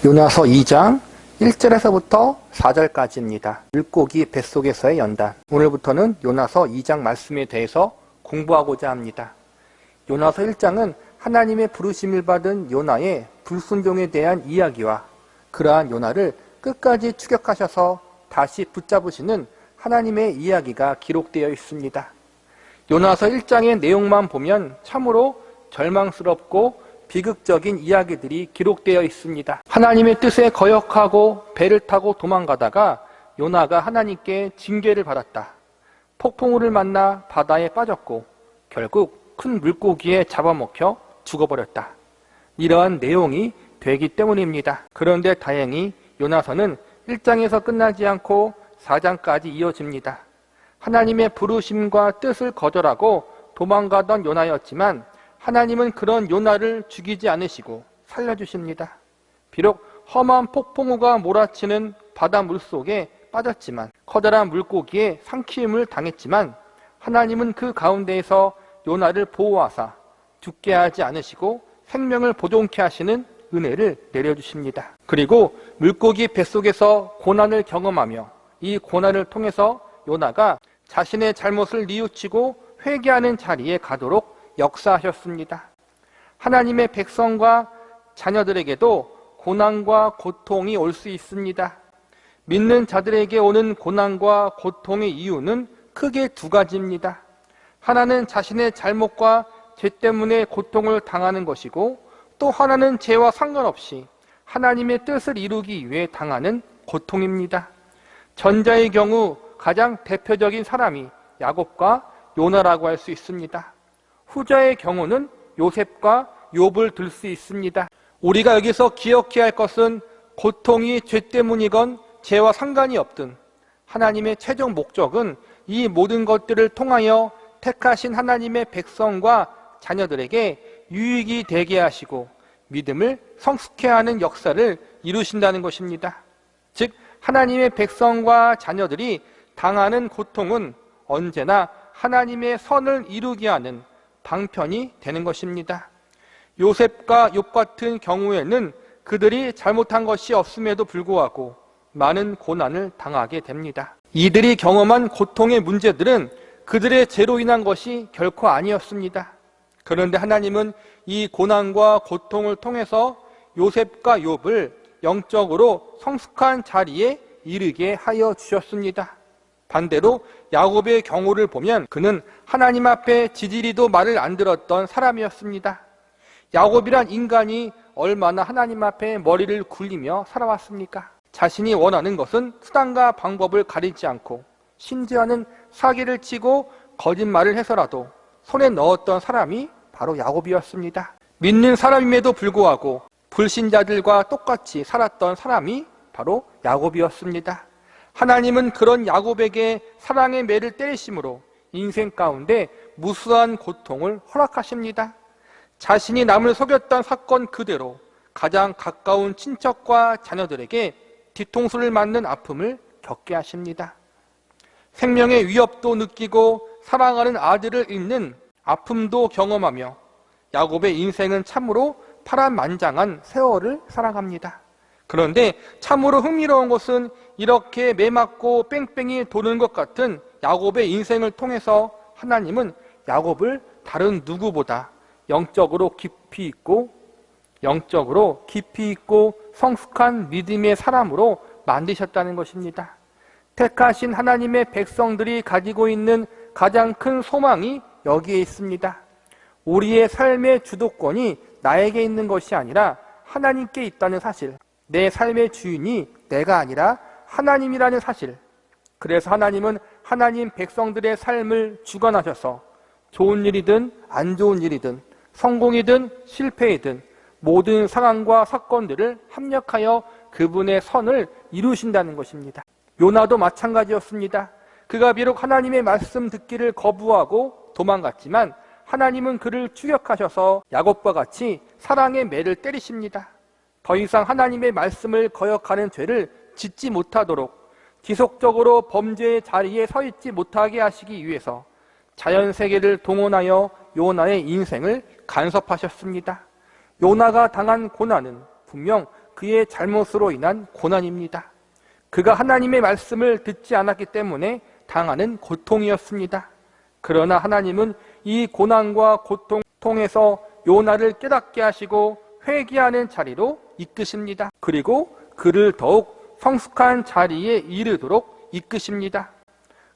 요나서 2장 1절에서부터 4절까지입니다. 물고기 뱃속에서의 연단. 오늘부터는 요나서 2장 말씀에 대해서 공부하고자 합니다. 요나서 1장은 하나님의 부르심을 받은 요나의 불순종에 대한 이야기와 그러한 요나를 끝까지 추격하셔서 다시 붙잡으시는 하나님의 이야기가 기록되어 있습니다. 요나서 1장의 내용만 보면 참으로 절망스럽고 비극적인 이야기들이 기록되어 있습니다. 하나님의 뜻에 거역하고 배를 타고 도망가다가 요나가 하나님께 징계를 받았다. 폭풍우를 만나 바다에 빠졌고 결국 큰 물고기에 잡아먹혀 죽어버렸다. 이러한 내용이 되기 때문입니다. 그런데 다행히 요나서는 1장에서 끝나지 않고 4장까지 이어집니다. 하나님의 부르심과 뜻을 거절하고 도망가던 요나였지만 하나님은 그런 요나를 죽이지 않으시고 살려주십니다. 비록 험한 폭풍우가 몰아치는 바다 물속에 빠졌지만 커다란 물고기에 삼킴을 당했지만 하나님은 그 가운데에서 요나를 보호하사 죽게 하지 않으시고 생명을 보존케 하시는 은혜를 내려주십니다. 그리고 물고기 뱃속에서 고난을 경험하며 이 고난을 통해서 요나가 자신의 잘못을 뉘우치고 회개하는 자리에 가도록 역사하셨습니다. 하나님의 백성과 자녀들에게도 고난과 고통이 올 수 있습니다. 믿는 자들에게 오는 고난과 고통의 이유는 크게 두 가지입니다. 하나는 자신의 잘못과 죄 때문에 고통을 당하는 것이고 또 하나는 죄와 상관없이 하나님의 뜻을 이루기 위해 당하는 고통입니다. 전자의 경우 가장 대표적인 사람이 야곱과 요나라고 할 수 있습니다. 후자의 경우는 요셉과 욥을 들 수 있습니다. 우리가 여기서 기억해야 할 것은 고통이 죄 때문이건 죄와 상관이 없든 하나님의 최종 목적은 이 모든 것들을 통하여 택하신 하나님의 백성과 자녀들에게 유익이 되게 하시고 믿음을 성숙케 하는 역사를 이루신다는 것입니다. 즉 하나님의 백성과 자녀들이 당하는 고통은 언제나 하나님의 선을 이루게 하는 방편이 되는 것입니다. 요셉과 욥 같은 경우에는 그들이 잘못한 것이 없음에도 불구하고 많은 고난을 당하게 됩니다. 이들이 경험한 고통의 문제들은 그들의 죄로 인한 것이 결코 아니었습니다. 그런데 하나님은 이 고난과 고통을 통해서 요셉과 욥을 영적으로 성숙한 자리에 이르게 하여 주셨습니다. 반대로 야곱의 경우를 보면 그는 하나님 앞에 지지리도 말을 안 들었던 사람이었습니다. 야곱이란 인간이 얼마나 하나님 앞에 머리를 굴리며 살아왔습니까? 자신이 원하는 것은 수단과 방법을 가리지 않고 심지어는 사기를 치고 거짓말을 해서라도 손에 넣었던 사람이 바로 야곱이었습니다. 믿는 사람임에도 불구하고 불신자들과 똑같이 살았던 사람이 바로 야곱이었습니다. 하나님은 그런 야곱에게 사랑의 매를 때리심으로 인생 가운데 무수한 고통을 허락하십니다. 자신이 남을 속였던 사건 그대로 가장 가까운 친척과 자녀들에게 뒤통수를 맞는 아픔을 겪게 하십니다. 생명의 위협도 느끼고 사랑하는 아들을 잃는 아픔도 경험하며 야곱의 인생은 참으로 파란만장한 세월을 살아갑니다. 그런데 참으로 흥미로운 것은 이렇게 매맞고 뺑뺑이 도는 것 같은 야곱의 인생을 통해서 하나님은 야곱을 다른 누구보다 영적으로 깊이 있고 성숙한 믿음의 사람으로 만드셨다는 것입니다. 택하신 하나님의 백성들이 가지고 있는 가장 큰 소망이 여기에 있습니다. 우리의 삶의 주도권이 나에게 있는 것이 아니라 하나님께 있다는 사실, 내 삶의 주인이 내가 아니라 하나님이라는 사실. 그래서 하나님은 하나님 백성들의 삶을 주관하셔서 좋은 일이든 안 좋은 일이든 성공이든 실패이든 모든 상황과 사건들을 합력하여 그분의 선을 이루신다는 것입니다. 요나도 마찬가지였습니다. 그가 비록 하나님의 말씀 듣기를 거부하고 도망갔지만 하나님은 그를 추격하셔서 야곱과 같이 사랑의 매를 때리십니다. 더 이상 하나님의 말씀을 거역하는 죄를 짓지 못하도록 지속적으로 범죄의 자리에 서 있지 못하게 하시기 위해서 자연세계를 동원하여 요나의 인생을 간섭하셨습니다. 요나가 당한 고난은 분명 그의 잘못으로 인한 고난입니다. 그가 하나님의 말씀을 듣지 않았기 때문에 당하는 고통이었습니다. 그러나 하나님은 이 고난과 고통 통해서 요나를 깨닫게 하시고 회개하는 자리로 이끄십니다. 그리고 그를 더욱 성숙한 자리에 이르도록 이끄십니다.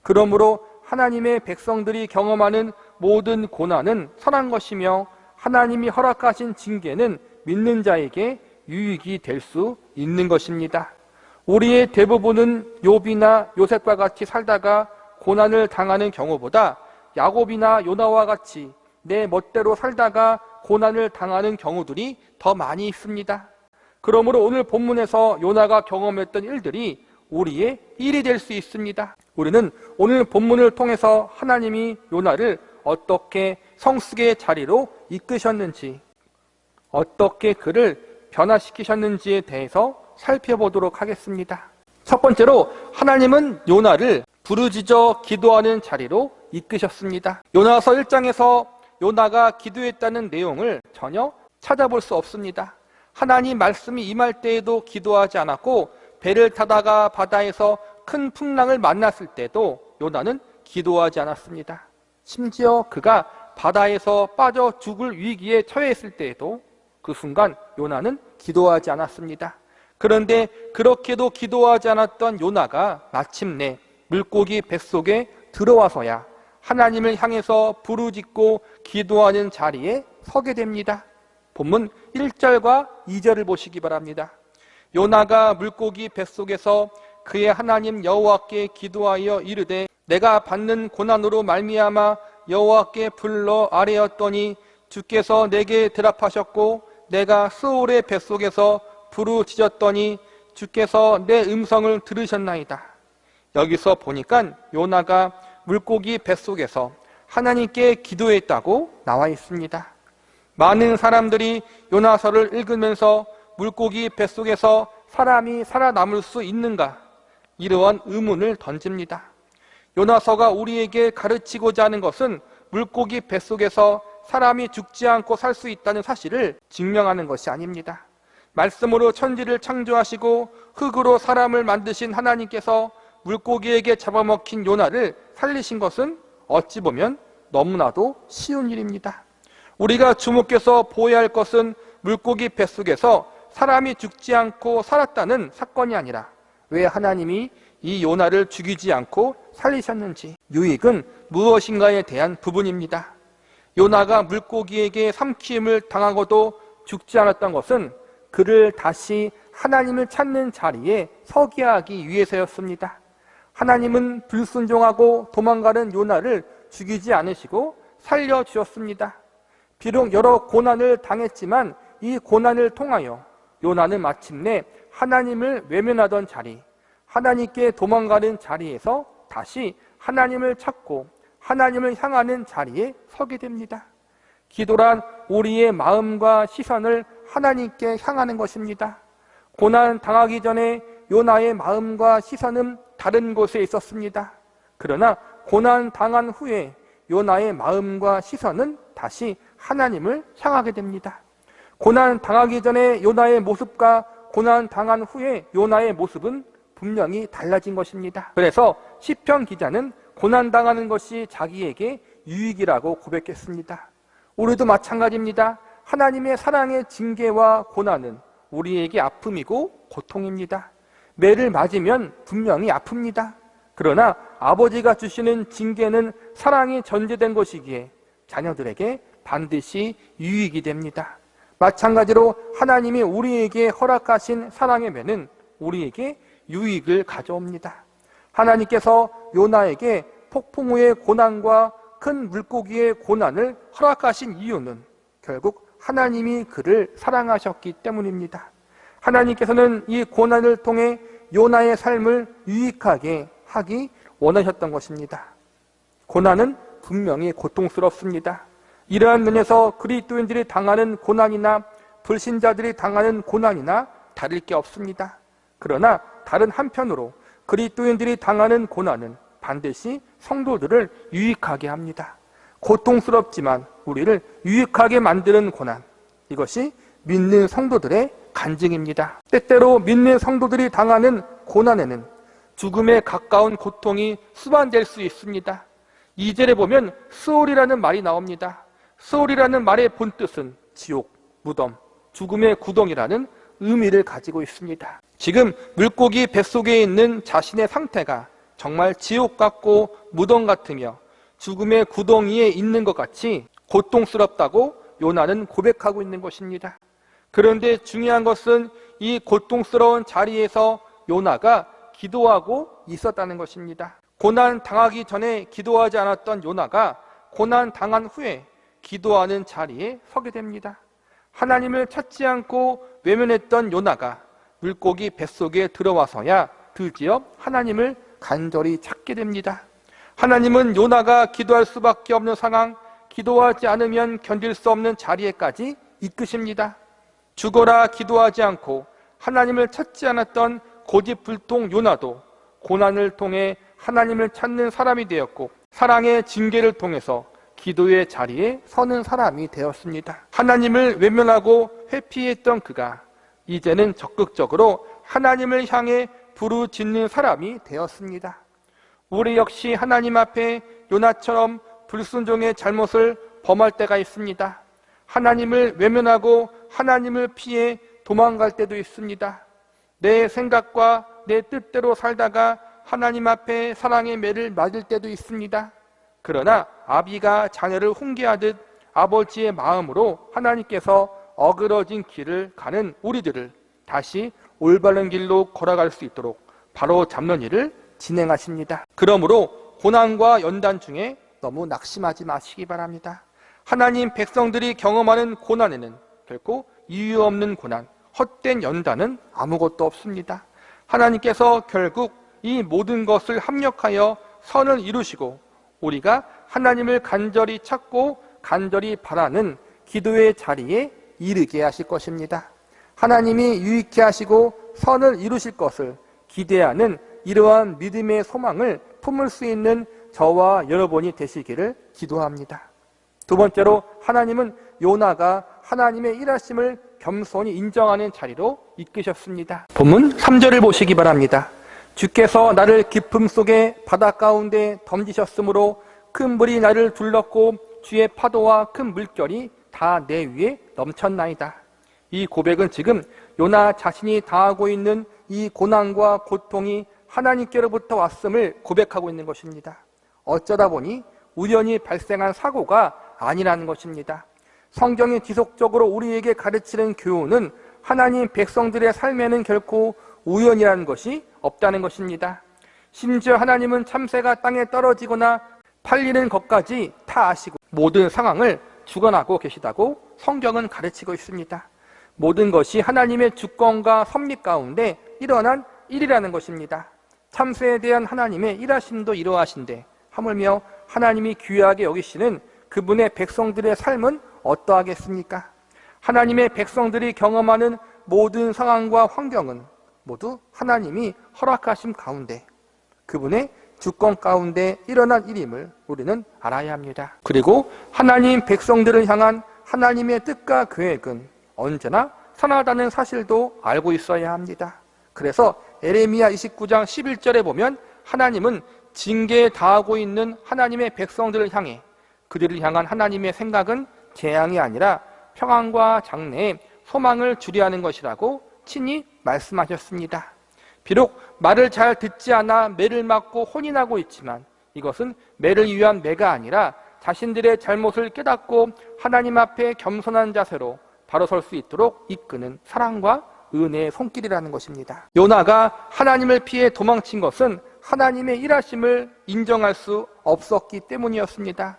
그러므로 하나님의 백성들이 경험하는 모든 고난은 선한 것이며 하나님이 허락하신 징계는 믿는 자에게 유익이 될 수 있는 것입니다. 우리의 대부분은 욥이나 요셉과 같이 살다가 고난을 당하는 경우보다 야곱이나 요나와 같이 내 멋대로 살다가 고난을 당하는 경우들이 더 많이 있습니다. 그러므로 오늘 본문에서 요나가 경험했던 일들이 우리의 일이 될 수 있습니다. 우리는 오늘 본문을 통해서 하나님이 요나를 어떻게 성숙의 자리로 이끄셨는지, 어떻게 그를 변화시키셨는지에 대해서 살펴보도록 하겠습니다. 첫 번째로 하나님은 요나를 부르짖어 기도하는 자리로 이끄셨습니다. 요나서 1장에서 요나가 기도했다는 내용을 전혀 찾아볼 수 없습니다. 하나님 말씀이 임할 때에도 기도하지 않았고 배를 타다가 바다에서 큰 풍랑을 만났을 때도 요나는 기도하지 않았습니다. 심지어 그가 바다에서 빠져 죽을 위기에 처했을 때에도 그 순간 요나는 기도하지 않았습니다. 그런데 그렇게도 기도하지 않았던 요나가 마침내 물고기 뱃속에 들어와서야 하나님을 향해서 부르짖고 기도하는 자리에 서게 됩니다. 본문 1절과 2절을 보시기 바랍니다. 요나가 물고기 뱃속에서 그의 하나님 여호와께 기도하여 이르되 내가 받는 고난으로 말미암아 여호와께 불러 아뢰었더니 주께서 내게 대답하셨고 내가 스올의 뱃속에서 부르짖었더니 주께서 내 음성을 들으셨나이다. 여기서 보니까 요나가 물고기 뱃속에서 하나님께 기도했다고 나와 있습니다. 많은 사람들이 요나서를 읽으면서 물고기 뱃속에서 사람이 살아남을 수 있는가? 이러한 의문을 던집니다. 요나서가 우리에게 가르치고자 하는 것은 물고기 뱃속에서 사람이 죽지 않고 살 수 있다는 사실을 증명하는 것이 아닙니다. 말씀으로 천지를 창조하시고 흙으로 사람을 만드신 하나님께서 물고기에게 잡아먹힌 요나를 살리신 것은 어찌 보면 너무나도 쉬운 일입니다. 우리가 주목해서 보아야 할 것은 물고기 뱃속에서 사람이 죽지 않고 살았다는 사건이 아니라 왜 하나님이 이 요나를 죽이지 않고 살리셨는지, 유익은 무엇인가에 대한 부분입니다. 요나가 물고기에게 삼킴을 당하고도 죽지 않았던 것은 그를 다시 하나님을 찾는 자리에 서게 하기 위해서였습니다. 하나님은 불순종하고 도망가는 요나를 죽이지 않으시고 살려주셨습니다. 비록 여러 고난을 당했지만 이 고난을 통하여 요나는 마침내 하나님을 외면하던 자리, 하나님께 도망가는 자리에서 다시 하나님을 찾고 하나님을 향하는 자리에 서게 됩니다. 기도란 우리의 마음과 시선을 하나님께 향하는 것입니다. 고난 당하기 전에 요나의 마음과 시선은 다른 곳에 있었습니다. 그러나 고난 당한 후에 요나의 마음과 시선은 다시 하나님을 향하게 됩니다. 고난 당하기 전에 요나의 모습과 고난 당한 후에 요나의 모습은 분명히 달라진 것입니다. 그래서 시편 기자는 고난 당하는 것이 자기에게 유익이라고 고백했습니다. 우리도 마찬가지입니다. 하나님의 사랑의 징계와 고난은 우리에게 아픔이고 고통입니다. 매를 맞으면 분명히 아픕니다. 그러나 아버지가 주시는 징계는 사랑이 전제된 것이기에 자녀들에게 반드시 유익이 됩니다. 마찬가지로 하나님이 우리에게 허락하신 사랑의 매는 우리에게 유익을 가져옵니다. 하나님께서 요나에게 폭풍 후의 고난과 큰 물고기의 고난을 허락하신 이유는 결국 하나님이 그를 사랑하셨기 때문입니다. 하나님께서는 이 고난을 통해 요나의 삶을 유익하게 하기 원하셨던 것입니다. 고난은 분명히 고통스럽습니다. 이러한 면에서 그리스도인들이 당하는 고난이나 불신자들이 당하는 고난이나 다를 게 없습니다. 그러나 다른 한편으로 그리스도인들이 당하는 고난은 반드시 성도들을 유익하게 합니다. 고통스럽지만 우리를 유익하게 만드는 고난, 이것이 믿는 성도들의 간증입니다. 때때로 믿는 성도들이 당하는 고난에는 죽음에 가까운 고통이 수반될 수 있습니다. 2절에 보면 스올이라는 말이 나옵니다. 스올이라는 말의 본뜻은 지옥, 무덤, 죽음의 구덩이라는 의미를 가지고 있습니다. 지금 물고기 뱃속에 있는 자신의 상태가 정말 지옥 같고 무덤 같으며 죽음의 구덩이에 있는 것 같이 고통스럽다고 요나는 고백하고 있는 것입니다. 그런데 중요한 것은 이 고통스러운 자리에서 요나가 기도하고 있었다는 것입니다. 고난 당하기 전에 기도하지 않았던 요나가 고난 당한 후에 기도하는 자리에 서게 됩니다. 하나님을 찾지 않고 외면했던 요나가 물고기 뱃속에 들어와서야 드디어 하나님을 간절히 찾게 됩니다. 하나님은 요나가 기도할 수밖에 없는 상황, 기도하지 않으면 견딜 수 없는 자리에까지 이끄십니다. 죽어라 기도하지 않고 하나님을 찾지 않았던 고집불통 요나도 고난을 통해 하나님을 찾는 사람이 되었고 사랑의 징계를 통해서 기도의 자리에 서는 사람이 되었습니다. 하나님을 외면하고 회피했던 그가 이제는 적극적으로 하나님을 향해 부르짖는 사람이 되었습니다. 우리 역시 하나님 앞에 요나처럼 불순종의 잘못을 범할 때가 있습니다. 하나님을 외면하고 하나님을 피해 도망갈 때도 있습니다. 내 생각과 내 뜻대로 살다가 하나님 앞에 사랑의 매를 맞을 때도 있습니다. 그러나 아비가 자녀를 훈계하듯 아버지의 마음으로 하나님께서 어그러진 길을 가는 우리들을 다시 올바른 길로 걸어갈 수 있도록 바로 잡는 일을 진행하십니다. 그러므로 고난과 연단 중에 너무 낙심하지 마시기 바랍니다. 하나님 백성들이 경험하는 고난에는 결코 이유 없는 고난, 헛된 연단은 아무것도 없습니다. 하나님께서 결국 이 모든 것을 합력하여 선을 이루시고 우리가 하나님을 간절히 찾고 간절히 바라는 기도의 자리에 이르게 하실 것입니다. 하나님이 유익해 하시고 선을 이루실 것을 기대하는 이러한 믿음의 소망을 품을 수 있는 저와 여러분이 되시기를 기도합니다. 두 번째로 하나님은 요나가 하나님의 일하심을 겸손히 인정하는 자리로 이끄셨습니다. 본문 3절을 보시기 바랍니다. 주께서 나를 깊음 속에 바다 가운데 던지셨으므로 큰 물이 나를 둘렀고 주의 파도와 큰 물결이 다 내 위에 넘쳤나이다. 이 고백은 지금 요나 자신이 당하고 있는 이 고난과 고통이 하나님께로부터 왔음을 고백하고 있는 것입니다. 어쩌다 보니 우연히 발생한 사고가 아니라는 것입니다. 성경이 지속적으로 우리에게 가르치는 교훈은 하나님 백성들의 삶에는 결코 우연이라는 것이 없다는 것입니다. 심지어 하나님은 참새가 땅에 떨어지거나 팔리는 것까지 다 아시고 모든 상황을 주관하고 계시다고 성경은 가르치고 있습니다. 모든 것이 하나님의 주권과 섭리 가운데 일어난 일이라는 것입니다. 참새에 대한 하나님의 일하심도 이러하신데 하물며 하나님이 귀하게 여기시는 그분의 백성들의 삶은 어떠하겠습니까? 하나님의 백성들이 경험하는 모든 상황과 환경은 모두 하나님이 허락하심 가운데 그분의 주권 가운데 일어난 일임을 우리는 알아야 합니다. 그리고 하나님 백성들을 향한 하나님의 뜻과 계획은 언제나 선하다는 사실도 알고 있어야 합니다. 그래서 에레미야 29장 11절에 보면 하나님은 징계에 당하고 있는 하나님의 백성들을 향해 그들을 향한 하나님의 생각은 재앙이 아니라 평안과 장래에 소망을 주려 하는 것이라고 친히 말씀하셨습니다. 비록 말을 잘 듣지 않아 매를 맞고 혼인하고 있지만 이것은 매를 위한 매가 아니라 자신들의 잘못을 깨닫고 하나님 앞에 겸손한 자세로 바로 설 수 있도록 이끄는 사랑과 은혜의 손길이라는 것입니다. 요나가 하나님을 피해 도망친 것은 하나님의 일하심을 인정할 수 없었기 때문이었습니다.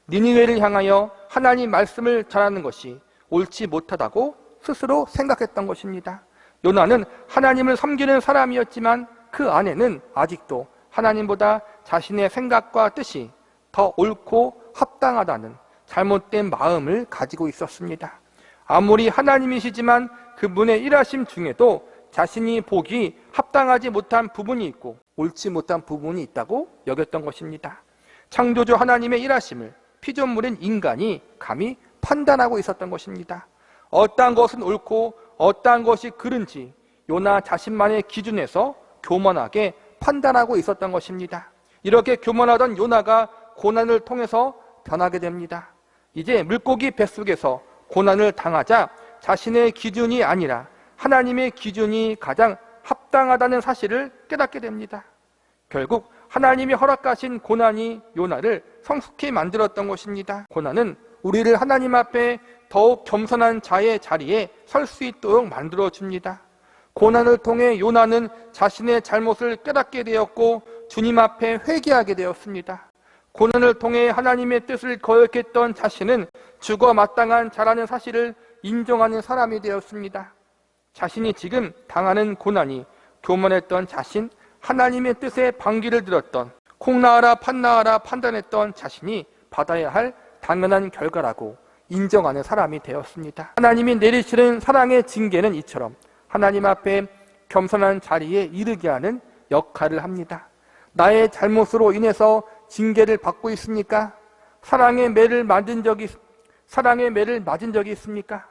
니느웨를 향하여 하나님 말씀을 전하는 것이 옳지 못하다고 스스로 생각했던 것입니다. 요나는 하나님을 섬기는 사람이었지만 그 안에는 아직도 하나님보다 자신의 생각과 뜻이 더 옳고 합당하다는 잘못된 마음을 가지고 있었습니다. 아무리 하나님이시지만 그분의 일하심 중에도 자신이 보기 합당하지 못한 부분이 있고 옳지 못한 부분이 있다고 여겼던 것입니다. 창조주 하나님의 일하심을 피조물인 인간이 감히 판단하고 있었던 것입니다. 어떠한 것은 옳고 어떠한 것이 그른지 요나 자신만의 기준에서 교만하게 판단하고 있었던 것입니다. 이렇게 교만하던 요나가 고난을 통해서 변하게 됩니다. 이제 물고기 뱃속에서 고난을 당하자 자신의 기준이 아니라 하나님의 기준이 가장 합당하다는 사실을 깨닫게 됩니다. 결국 하나님이 허락하신 고난이 요나를 성숙히 만들었던 것입니다. 고난은 우리를 하나님 앞에 더욱 겸손한 자의 자리에 설 수 있도록 만들어줍니다. 고난을 통해 요나는 자신의 잘못을 깨닫게 되었고 주님 앞에 회개하게 되었습니다. 고난을 통해 하나님의 뜻을 거역했던 자신은 죽어 마땅한 자라는 사실을 인정하는 사람이 되었습니다. 자신이 지금 당하는 고난이 교만했던 자신, 하나님의 뜻에 반기를 들었던, 콩 나와라 팥 나와라 판단했던 자신이 받아야 할 당연한 결과라고 인정하는 사람이 되었습니다. 하나님이 내리시는 사랑의 징계는 이처럼 하나님 앞에 겸손한 자리에 이르게 하는 역할을 합니다. 나의 잘못으로 인해서 징계를 받고 있습니까? 사랑의 매를 맞은 적이 있습니까?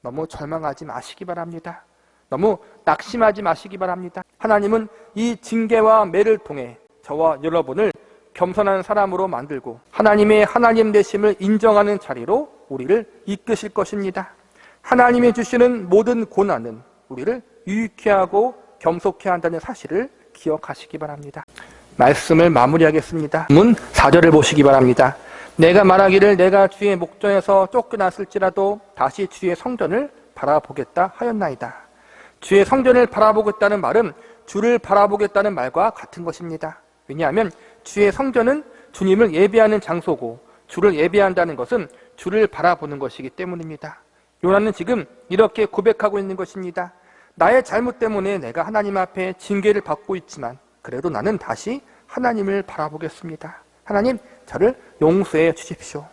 너무 절망하지 마시기 바랍니다. 너무 낙심하지 마시기 바랍니다. 하나님은 이 징계와 매를 통해 저와 여러분을 겸손한 사람으로 만들고 하나님의 하나님 되심을 인정하는 자리로 우리를 이끄실 것입니다. 하나님이 주시는 모든 고난은 우리를 유익케 하고 겸손케 한다는 사실을 기억하시기 바랍니다. 말씀을 마무리하겠습니다. 문 4절을 보시기 바랍니다. 내가 말하기를 내가 주의 목전에서 쫓겨났을지라도 다시 주의 성전을 바라보겠다 하였나이다. 주의 성전을 바라보겠다는 말은 주를 바라보겠다는 말과 같은 것입니다. 왜냐하면 주의 성전은 주님을 예배하는 장소고 주를 예배한다는 것은 주를 바라보는 것이기 때문입니다. 요나는 지금 이렇게 고백하고 있는 것입니다. 나의 잘못 때문에 내가 하나님 앞에 징계를 받고 있지만 그래도 나는 다시 하나님을 바라보겠습니다. 하나님, 저를 용서해 주십시오.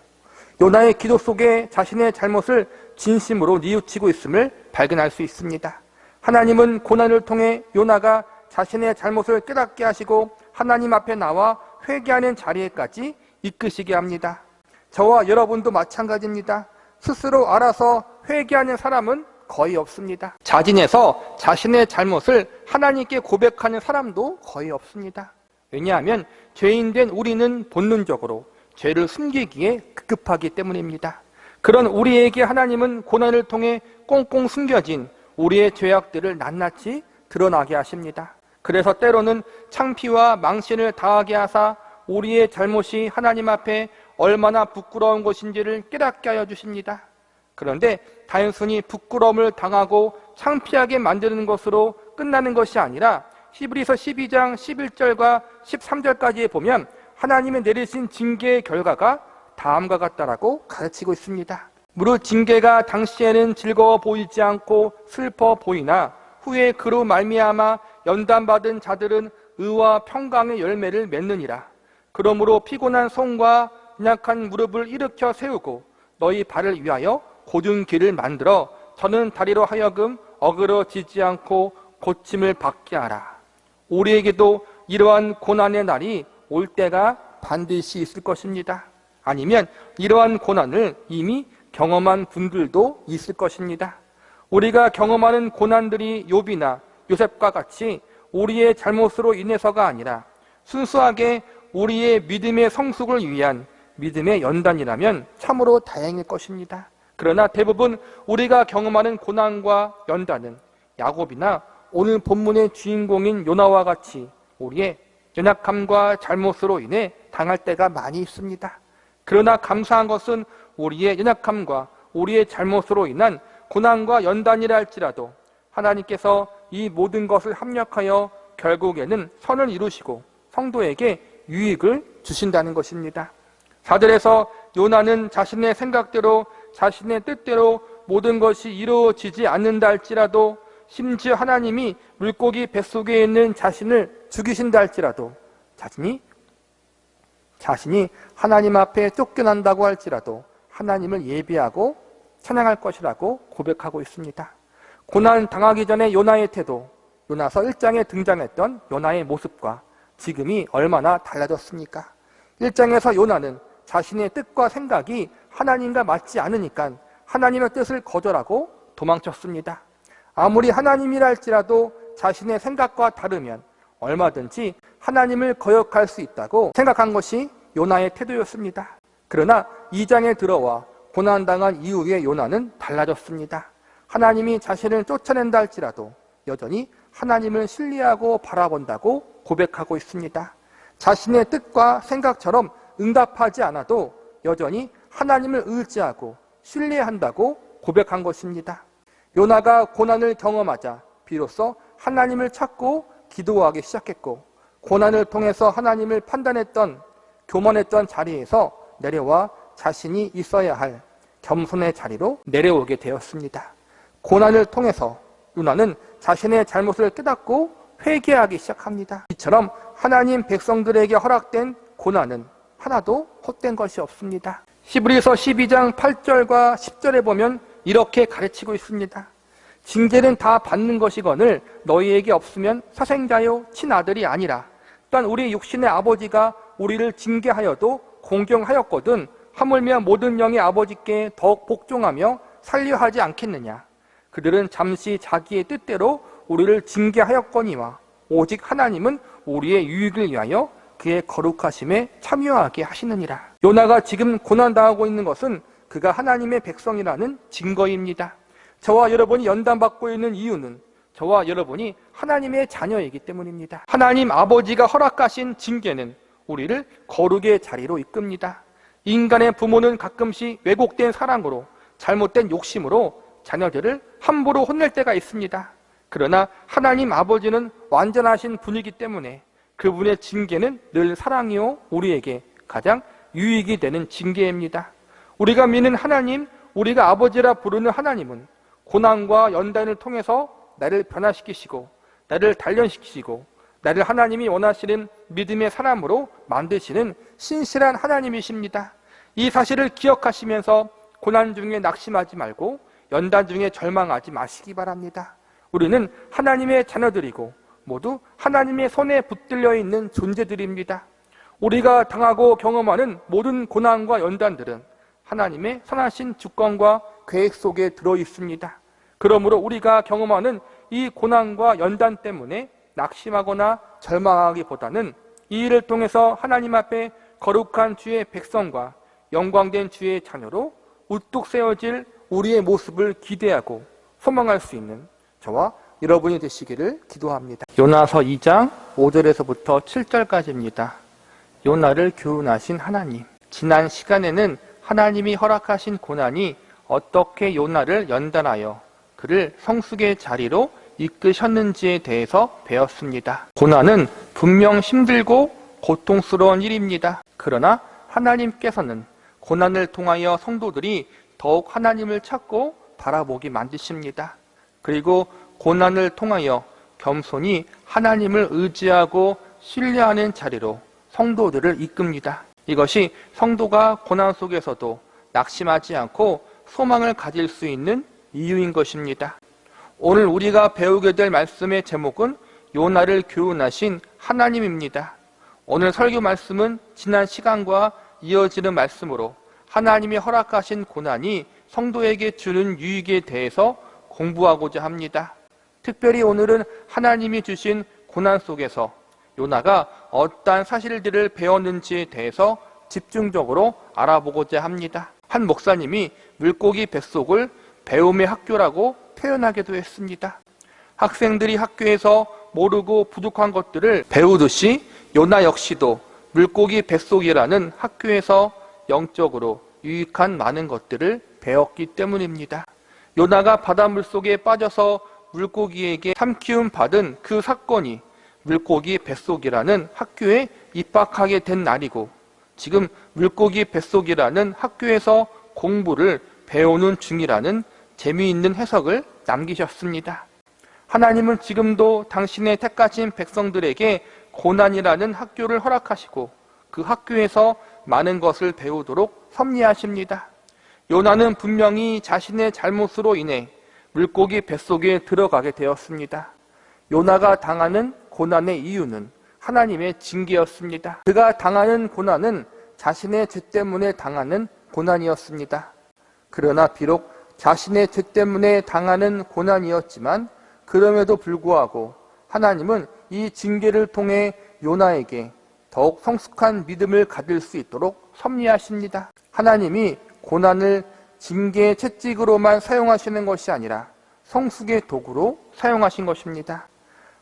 요나의 기도 속에 자신의 잘못을 진심으로 뉘우치고 있음을 발견할 수 있습니다. 하나님은 고난을 통해 요나가 자신의 잘못을 깨닫게 하시고 하나님 앞에 나와 회개하는 자리에까지 이끄시게 합니다. 저와 여러분도 마찬가지입니다. 스스로 알아서 회개하는 사람은 거의 없습니다. 자진해서 자신의 잘못을 하나님께 고백하는 사람도 거의 없습니다. 왜냐하면 죄인된 우리는 본능적으로 죄를 숨기기에 급급하기 때문입니다. 그런 우리에게 하나님은 고난을 통해 꽁꽁 숨겨진 우리의 죄악들을 낱낱이 드러나게 하십니다. 그래서 때로는 창피와 망신을 당하게 하사 우리의 잘못이 하나님 앞에 얼마나 부끄러운 것인지를 깨닫게 하여 주십니다. 그런데 단순히 부끄러움을 당하고 창피하게 만드는 것으로 끝나는 것이 아니라 히브리서 12장 11절과 13절까지에 보면 하나님이 내리신 징계의 결과가 다음과 같다라고 가르치고 있습니다. 무릇 징계가 당시에는 즐거워 보이지 않고 슬퍼 보이나 후에 그로 말미암아 연단받은 자들은 의와 평강의 열매를 맺느니라. 그러므로 피곤한 손과 연약한 무릎을 일으켜 세우고 너희 발을 위하여 곧은 길을 만들어 저는 다리로 하여금 어그러지지 않고 고침을 받게 하라. 우리에게도 이러한 고난의 날이 올 때가 반드시 있을 것입니다. 아니면 이러한 고난을 이미 경험한 분들도 있을 것입니다. 우리가 경험하는 고난들이 욥이나 요셉과 같이 우리의 잘못으로 인해서가 아니라 순수하게 우리의 믿음의 성숙을 위한 믿음의 연단이라면 참으로 다행일 것입니다. 그러나 대부분 우리가 경험하는 고난과 연단은 야곱이나 오늘 본문의 주인공인 요나와 같이 우리의 연약함과 잘못으로 인해 당할 때가 많이 있습니다. 그러나 감사한 것은 우리의 연약함과 우리의 잘못으로 인한 고난과 연단이라 할지라도 하나님께서 이 모든 것을 합력하여 결국에는 선을 이루시고 성도에게 유익을 주신다는 것입니다. 4절에서 요나는 자신의 생각대로 자신의 뜻대로 모든 것이 이루어지지 않는다 할지라도 심지어 하나님이 물고기 뱃속에 있는 자신을 죽이신다 할지라도 자신이 하나님 앞에 쫓겨난다고 할지라도 하나님을 예배하고 찬양할 것이라고 고백하고 있습니다. 고난 당하기 전에 요나의 태도, 요나서 1장에 등장했던 요나의 모습과 지금이 얼마나 달라졌습니까? 1장에서 요나는 자신의 뜻과 생각이 하나님과 맞지 않으니까 하나님의 뜻을 거절하고 도망쳤습니다. 아무리 하나님이라 할지라도 자신의 생각과 다르면 얼마든지 하나님을 거역할 수 있다고 생각한 것이 요나의 태도였습니다. 그러나 2장에 들어와 고난당한 이후에 요나는 달라졌습니다. 하나님이 자신을 쫓아낸다 할지라도 여전히 하나님을 신뢰하고 바라본다고 고백하고 있습니다. 자신의 뜻과 생각처럼 응답하지 않아도 여전히 하나님을 의지하고 신뢰한다고 고백한 것입니다. 요나가 고난을 경험하자 비로소 하나님을 찾고 기도하기 시작했고, 고난을 통해서 하나님을 판단했던, 교만했던 자리에서 내려와 자신이 있어야 할 겸손의 자리로 내려오게 되었습니다. 고난을 통해서 요나는 자신의 잘못을 깨닫고 회개하기 시작합니다. 이처럼 하나님 백성들에게 허락된 고난은 하나도 헛된 것이 없습니다. 히브리서 12장 8절과 10절에 보면 이렇게 가르치고 있습니다. 징계는 다 받는 것이거늘 너희에게 없으면 사생자요 친아들이 아니라, 또한 우리 육신의 아버지가 우리를 징계하여도 공경하였거든 하물며 모든 영의 아버지께 더욱 복종하며 살려 하지 않겠느냐. 그들은 잠시 자기의 뜻대로 우리를 징계하였거니와 오직 하나님은 우리의 유익을 위하여 그의 거룩하심에 참여하게 하시느니라. 요나가 지금 고난당하고 있는 것은 그가 하나님의 백성이라는 증거입니다. 저와 여러분이 연단받고 있는 이유는 저와 여러분이 하나님의 자녀이기 때문입니다. 하나님 아버지가 허락하신 징계는 우리를 거룩의 자리로 이끕니다. 인간의 부모는 가끔씩 왜곡된 사랑으로, 잘못된 욕심으로 자녀들을 함부로 혼낼 때가 있습니다. 그러나 하나님 아버지는 완전하신 분이기 때문에 그분의 징계는 늘 사랑이요 우리에게 가장 유익이 되는 징계입니다. 우리가 믿는 하나님, 우리가 아버지라 부르는 하나님은 고난과 연단을 통해서 나를 변화시키시고 나를 단련시키시고 나를 하나님이 원하시는 믿음의 사람으로 만드시는 신실한 하나님이십니다. 이 사실을 기억하시면서 고난 중에 낙심하지 말고 연단 중에 절망하지 마시기 바랍니다. 우리는 하나님의 자녀들이고 모두 하나님의 손에 붙들려 있는 존재들입니다. 우리가 당하고 경험하는 모든 고난과 연단들은 하나님의 선하신 주권과 계획 속에 들어 있습니다. 그러므로 우리가 경험하는 이 고난과 연단 때문에 낙심하거나 절망하기보다는 이 일을 통해서 하나님 앞에 거룩한 주의 백성과 영광된 주의 자녀로 우뚝 세워질 우리의 모습을 기대하고 소망할 수 있는 저와 여러분이 되시기를 기도합니다. 요나서 2장 5절에서부터 7절까지입니다. 요나를 교훈하신 하나님. 지난 시간에는 하나님이 허락하신 고난이 어떻게 요나를 연단하여 그를 성숙의 자리로 이끄셨는지에 대해서 배웠습니다. 고난은 분명 힘들고 고통스러운 일입니다. 그러나 하나님께서는 고난을 통하여 성도들이 더욱 하나님을 찾고 바라보게 만드십니다. 그리고 고난을 통하여 겸손히 하나님을 의지하고 신뢰하는 자리로 성도들을 이끕니다. 이것이 성도가 고난 속에서도 낙심하지 않고 소망을 가질 수 있는 이유인 것입니다. 오늘 우리가 배우게 될 말씀의 제목은 요나를 교훈하신 하나님입니다. 오늘 설교 말씀은 지난 시간과 이어지는 말씀으로 하나님이 허락하신 고난이 성도에게 주는 유익에 대해서 공부하고자 합니다. 특별히 오늘은 하나님이 주신 고난 속에서 요나가 어떠한 사실들을 배웠는지에 대해서 집중적으로 알아보고자 합니다. 한 목사님이 물고기 뱃속을 배움의 학교라고 표현하기도 했습니다. 학생들이 학교에서 모르고 부족한 것들을 배우듯이 요나 역시도 물고기 뱃속이라는 학교에서 영적으로 유익한 많은 것들을 배웠기 때문입니다. 요나가 바닷물 속에 빠져서 물고기에게 삼키움 받은 그 사건이 물고기 뱃속이라는 학교에 입학하게 된 날이고, 지금 물고기 뱃속이라는 학교에서 공부를 배우는 중이라는 재미있는 해석을 남기셨습니다. 하나님은 지금도 당신의 택하신 백성들에게 고난이라는 학교를 허락하시고 그 학교에서 많은 것을 배우도록 섭리하십니다. 요나는 분명히 자신의 잘못으로 인해 물고기 뱃속에 들어가게 되었습니다. 요나가 당하는 고난의 이유는 하나님의 징계였습니다. 그가 당하는 고난은 자신의 죄 때문에 당하는 고난이었습니다. 그러나 비록 자신의 죄 때문에 당하는 고난이었지만 그럼에도 불구하고 하나님은 이 징계를 통해 요나에게 더욱 성숙한 믿음을 가질 수 있도록 섭리하십니다. 하나님이 고난을 징계의 채찍으로만 사용하시는 것이 아니라 성숙의 도구로 사용하신 것입니다.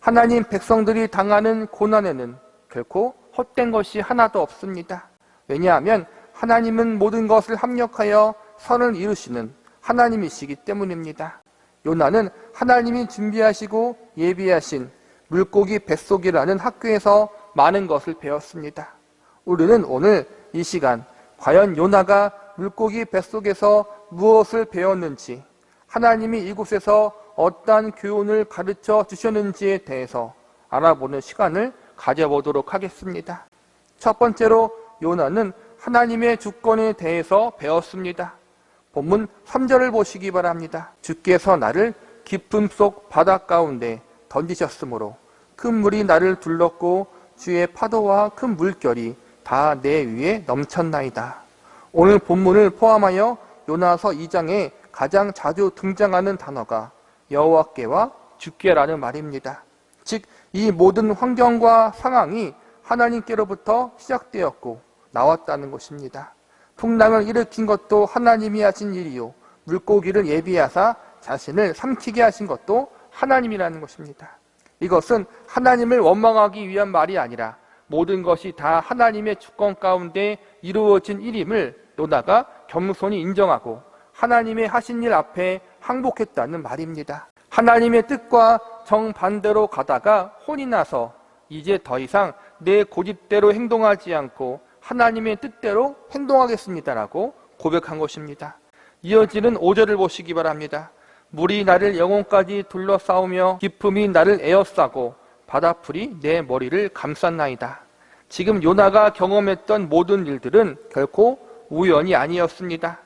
하나님 백성들이 당하는 고난에는 결코 헛된 것이 하나도 없습니다. 왜냐하면 하나님은 모든 것을 합력하여 선을 이루시는 하나님이시기 때문입니다. 요나는 하나님이 준비하시고 예비하신 물고기 뱃속이라는 학교에서 많은 것을 배웠습니다. 우리는 오늘 이 시간 과연 요나가 물고기 뱃속에서 무엇을 배웠는지, 하나님이 이곳에서 어떠한 교훈을 가르쳐 주셨는지에 대해서 알아보는 시간을 가져보도록 하겠습니다. 첫 번째로 요나는 하나님의 주권에 대해서 배웠습니다. 본문 3절을 보시기 바랍니다. 주께서 나를 깊음 속 바다 가운데 던지셨으므로 큰 물이 나를 둘렀고 주의 파도와 큰 물결이 다 내 위에 넘쳤나이다. 오늘 본문을 포함하여 요나서 2장에 가장 자주 등장하는 단어가 여호와께와 주께라는 말입니다. 즉, 이 모든 환경과 상황이 하나님께로부터 시작되었고 나왔다는 것입니다. 풍랑을 일으킨 것도 하나님이 하신 일이요, 물고기를 예비하사 자신을 삼키게 하신 것도 하나님이라는 것입니다. 이것은 하나님을 원망하기 위한 말이 아니라 모든 것이 다 하나님의 주권 가운데 이루어진 일임을 요나가 겸손히 인정하고 하나님의 하신 일 앞에 항복했다는 말입니다. 하나님의 뜻과 정반대로 가다가 혼이 나서 이제 더 이상 내 고집대로 행동하지 않고 하나님의 뜻대로 행동하겠습니다라고 고백한 것입니다. 이어지는 5절을 보시기 바랍니다. 물이 나를 영혼까지 둘러싸우며 깊음이 나를 에워싸고 바다풀이 내 머리를 감쌌나이다. 지금 요나가 경험했던 모든 일들은 결코 우연이 아니었습니다.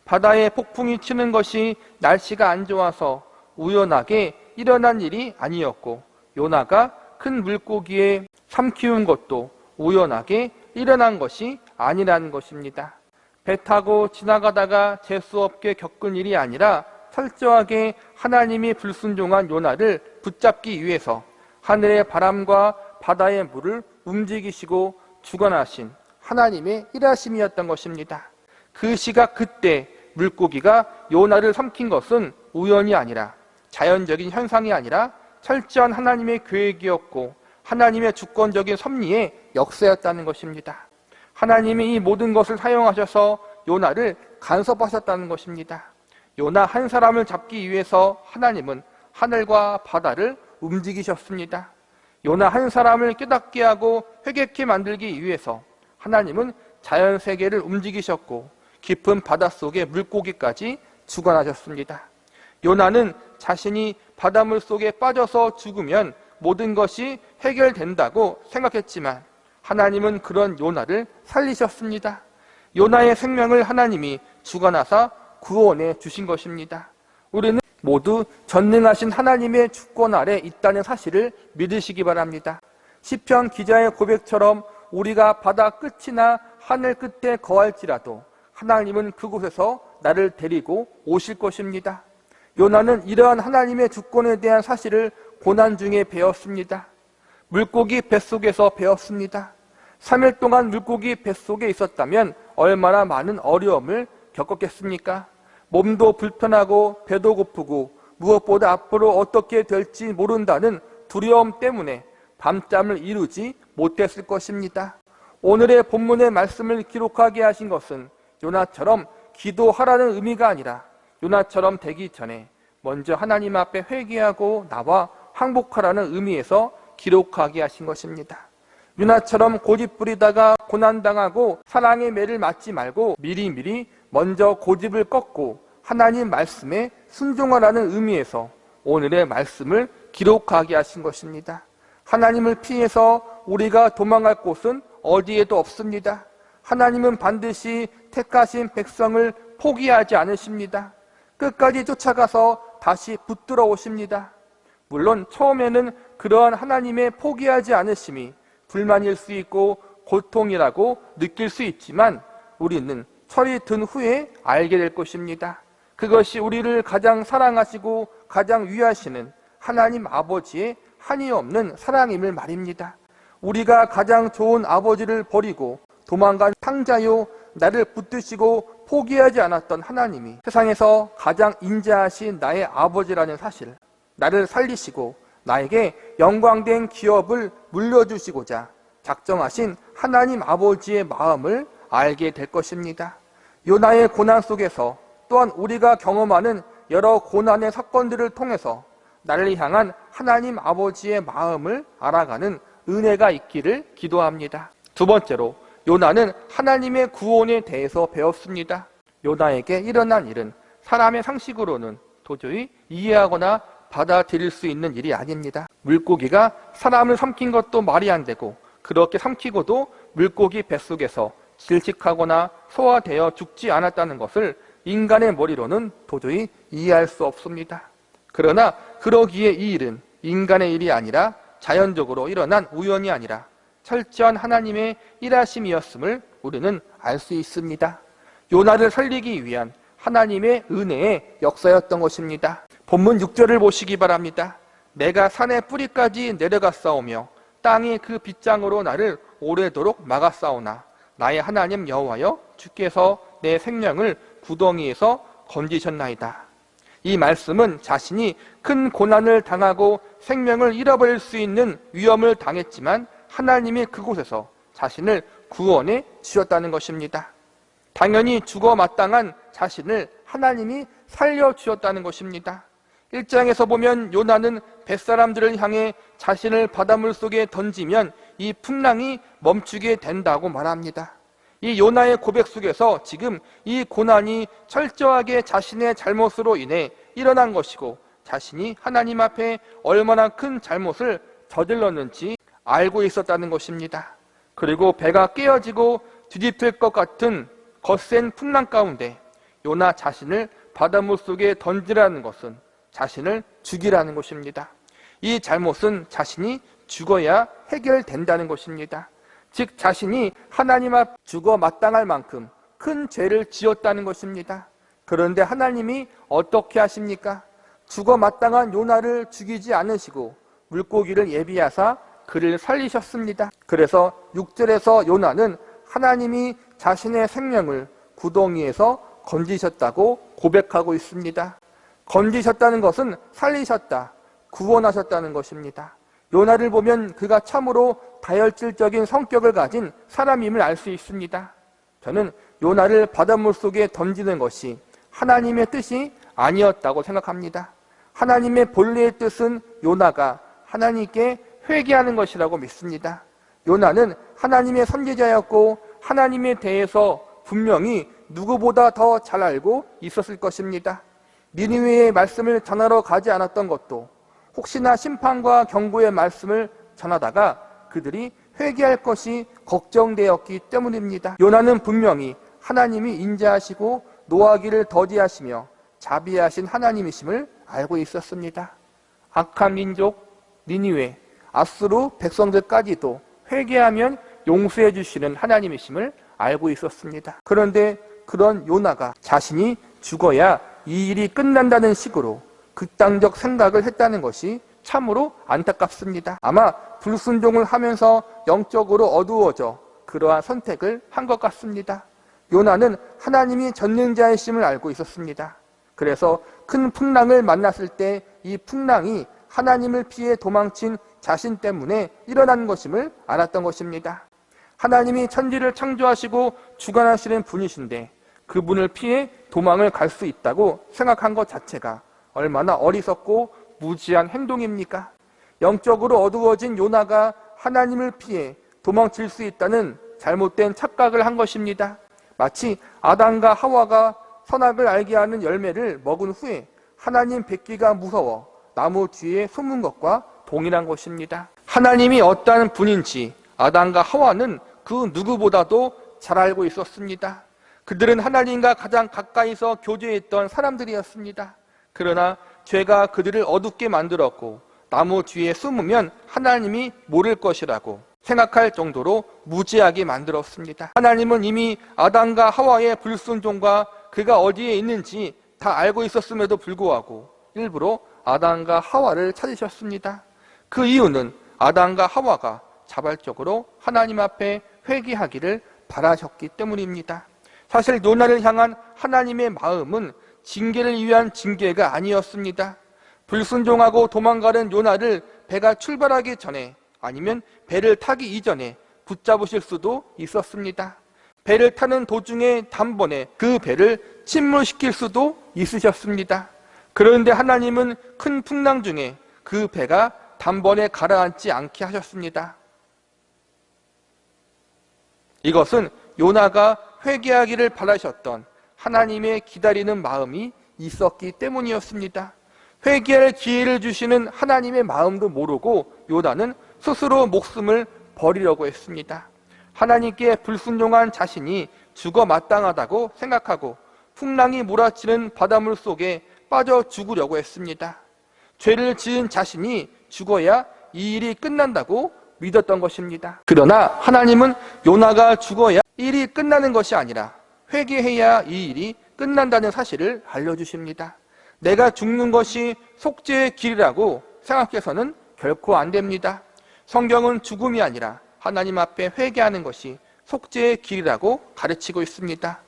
바다에 폭풍이 치는 것이 날씨가 안 좋아서 우연하게 일어난 일이 아니었고, 요나가 큰 물고기에 삼키운 것도 우연하게 일어난 것이 아니라는 것입니다. 배 타고 지나가다가 재수없게 겪은 일이 아니라 철저하게 하나님이 불순종한 요나를 붙잡기 위해서 하늘의 바람과 바다의 물을 움직이시고 주관하신 하나님의 일하심이었던 것입니다. 그 시각 그때 물고기가 요나를 삼킨 것은 우연이 아니라 자연적인 현상이 아니라 철저한 하나님의 계획이었고 하나님의 주권적인 섭리의 역사였다는 것입니다. 하나님이 이 모든 것을 사용하셔서 요나를 간섭하셨다는 것입니다. 요나 한 사람을 잡기 위해서 하나님은 하늘과 바다를 움직이셨습니다. 요나 한 사람을 깨닫게 하고 회개케 만들기 위해서 하나님은 자연세계를 움직이셨고 깊은 바닷속의 물고기까지 주관하셨습니다. 요나는 자신이 바닷물 속에 빠져서 죽으면 모든 것이 해결된다고 생각했지만 하나님은 그런 요나를 살리셨습니다. 요나의 생명을 하나님이 주관하사 구원해 주신 것입니다. 우리는 모두 전능하신 하나님의 주권 아래 있다는 사실을 믿으시기 바랍니다. 시편 기자의 고백처럼 우리가 바다 끝이나 하늘 끝에 거할지라도 하나님은 그곳에서 나를 데리고 오실 것입니다. 요나는 이러한 하나님의 주권에 대한 사실을 고난 중에 배웠습니다. 물고기 뱃속에서 배웠습니다. 3일 동안 물고기 뱃속에 있었다면 얼마나 많은 어려움을 겪었겠습니까? 몸도 불편하고 배도 고프고 무엇보다 앞으로 어떻게 될지 모른다는 두려움 때문에 밤잠을 이루지 못했을 것입니다. 오늘의 본문의 말씀을 기록하게 하신 것은 요나처럼 기도하라는 의미가 아니라 요나처럼 되기 전에 먼저 하나님 앞에 회개하고 나와 항복하라는 의미에서 기록하게 하신 것입니다. 요나처럼 고집 부리다가 고난당하고 사랑의 매를 맞지 말고 미리미리 먼저 고집을 꺾고 하나님 말씀에 순종하라는 의미에서 오늘의 말씀을 기록하게 하신 것입니다. 하나님을 피해서 우리가 도망갈 곳은 어디에도 없습니다. 하나님은 반드시 택하신 백성을 포기하지 않으십니다. 끝까지 쫓아가서 다시 붙들어 오십니다. 물론 처음에는 그러한 하나님의 포기하지 않으심이 불만일 수 있고 고통이라고 느낄 수 있지만 우리는 철이 든 후에 알게 될 것입니다. 그것이 우리를 가장 사랑하시고 가장 위하시는 하나님 아버지의 한이 없는 사랑임을 말입니다. 우리가 가장 좋은 아버지를 버리고 도망간 탕자요 나를 붙드시고 포기하지 않았던 하나님이 세상에서 가장 인자하신 나의 아버지라는 사실, 나를 살리시고 나에게 영광된 기업을 물려주시고자 작정하신 하나님 아버지의 마음을 알게 될 것입니다. 요나의 고난 속에서 또한 우리가 경험하는 여러 고난의 사건들을 통해서 나를 향한 하나님 아버지의 마음을 알아가는 은혜가 있기를 기도합니다. 두 번째로 요나는 하나님의 구원에 대해서 배웠습니다. 요나에게 일어난 일은 사람의 상식으로는 도저히 이해하거나 받아들일 수 있는 일이 아닙니다. 물고기가 사람을 삼킨 것도 말이 안 되고 그렇게 삼키고도 물고기 뱃속에서 질식하거나 소화되어 죽지 않았다는 것을 인간의 머리로는 도저히 이해할 수 없습니다. 그러나 그러기에 이 일은 인간의 일이 아니라 자연적으로 일어난 우연이 아니라 철저한 하나님의 일하심이었음을 우리는 알 수 있습니다. 요나를 살리기 위한 하나님의 은혜의 역사였던 것입니다. 본문 6절을 보시기 바랍니다. 내가 산의 뿌리까지 내려갔사오며 땅이 그 빗장으로 나를 오래도록 막았사오나 나의 하나님 여호와여 주께서 내 생명을 구덩이에서 건지셨나이다. 이 말씀은 자신이 큰 고난을 당하고 생명을 잃어버릴 수 있는 위험을 당했지만 하나님이 그곳에서 자신을 구원해 주셨다는 것입니다. 당연히 죽어 마땅한 자신을 하나님이 살려주셨다는 것입니다. 1장에서 보면 요나는 뱃사람들을 향해 자신을 바닷물 속에 던지면 이 풍랑이 멈추게 된다고 말합니다. 이 요나의 고백 속에서 지금 이 고난이 철저하게 자신의 잘못으로 인해 일어난 것이고 자신이 하나님 앞에 얼마나 큰 잘못을 저질렀는지 알고 있었다는 것입니다. 그리고 배가 깨어지고 뒤집힐 것 같은 거센 풍랑 가운데 요나 자신을 바닷물 속에 던지라는 것은 자신을 죽이라는 것입니다. 이 잘못은 자신이 죽어야 해결된다는 것입니다. 즉 자신이 하나님 앞 죽어 마땅할 만큼 큰 죄를 지었다는 것입니다. 그런데 하나님이 어떻게 하십니까? 죽어 마땅한 요나를 죽이지 않으시고 물고기를 예비하사 그를 살리셨습니다. 그래서 6절에서 요나는 하나님이 자신의 생명을 구덩이에서 건지셨다고 고백하고 있습니다. 건지셨다는 것은 살리셨다, 구원하셨다는 것입니다. 요나를 보면 그가 참으로 다혈질적인 성격을 가진 사람임을 알 수 있습니다. 저는 요나를 바닷물 속에 던지는 것이 하나님의 뜻이 아니었다고 생각합니다. 하나님의 본래의 뜻은 요나가 하나님께 회개하는 것이라고 믿습니다. 요나는 하나님의 선지자였고 하나님에 대해서 분명히 누구보다 더 잘 알고 있었을 것입니다. 니느웨의 말씀을 전하러 가지 않았던 것도 혹시나 심판과 경고의 말씀을 전하다가 그들이 회개할 것이 걱정되었기 때문입니다. 요나는 분명히 하나님이 인자하시고 노하기를 더디하시며 자비하신 하나님이심을 알고 있었습니다. 악한 민족 니느웨, 아수르 백성들까지도 회개하면 용서해 주시는 하나님이심을 알고 있었습니다. 그런데 그런 요나가 자신이 죽어야 이 일이 끝난다는 식으로 극단적 생각을 했다는 것이 참으로 안타깝습니다. 아마 불순종을 하면서 영적으로 어두워져 그러한 선택을 한 것 같습니다. 요나는 하나님이 전능자이심을 알고 있었습니다. 그래서 큰 풍랑을 만났을 때 이 풍랑이 하나님을 피해 도망친 자신 때문에 일어난 것임을 알았던 것입니다. 하나님이 천지를 창조하시고 주관하시는 분이신데 그분을 피해 도망을 갈 수 있다고 생각한 것 자체가 얼마나 어리석고 무지한 행동입니까? 영적으로 어두워진 요나가 하나님을 피해 도망칠 수 있다는 잘못된 착각을 한 것입니다. 마치 아담과 하와가 선악을 알게 하는 열매를 먹은 후에 하나님 뵙기가 무서워 나무 뒤에 숨은 것과 동일한 것입니다. 하나님이 어떠한 분인지 아담과 하와는 그 누구보다도 잘 알고 있었습니다. 그들은 하나님과 가장 가까이서 교제했던 사람들이었습니다. 그러나 죄가 그들을 어둡게 만들었고 나무 뒤에 숨으면 하나님이 모를 것이라고 생각할 정도로 무지하게 만들었습니다. 하나님은 이미 아담과 하와의 불순종과 그가 어디에 있는지 다 알고 있었음에도 불구하고 일부러 아담과 하와를 찾으셨습니다. 그 이유는 아담과 하와가 자발적으로 하나님 앞에 회개하기를 바라셨기 때문입니다. 사실 요나를 향한 하나님의 마음은 징계를 위한 징계가 아니었습니다. 불순종하고 도망가는 요나를 배가 출발하기 전에 아니면 배를 타기 이전에 붙잡으실 수도 있었습니다. 배를 타는 도중에 단번에 그 배를 침몰시킬 수도 있으셨습니다. 그런데 하나님은 큰 풍랑 중에 그 배가 단번에 가라앉지 않게 하셨습니다. 이것은 요나가 회개하기를 바라셨던 하나님의 기다리는 마음이 있었기 때문이었습니다. 회개할 기회를 주시는 하나님의 마음도 모르고 요나는 스스로 목숨을 버리려고 했습니다. 하나님께 불순종한 자신이 죽어 마땅하다고 생각하고 풍랑이 몰아치는 바닷물 속에 빠져 죽으려고 했습니다. 죄를 지은 자신이 죽어야 이 일이 끝난다고 믿었던 것입니다. 그러나 하나님은 요나가 죽어야 일이 끝나는 것이 아니라 회개해야 이 일이 끝난다는 사실을 알려주십니다. 내가 죽는 것이 속죄의 길이라고 생각해서는 결코 안 됩니다. 성경은 죽음이 아니라 하나님 앞에 회개하는 것이 속죄의 길이라고 가르치고 있습니다.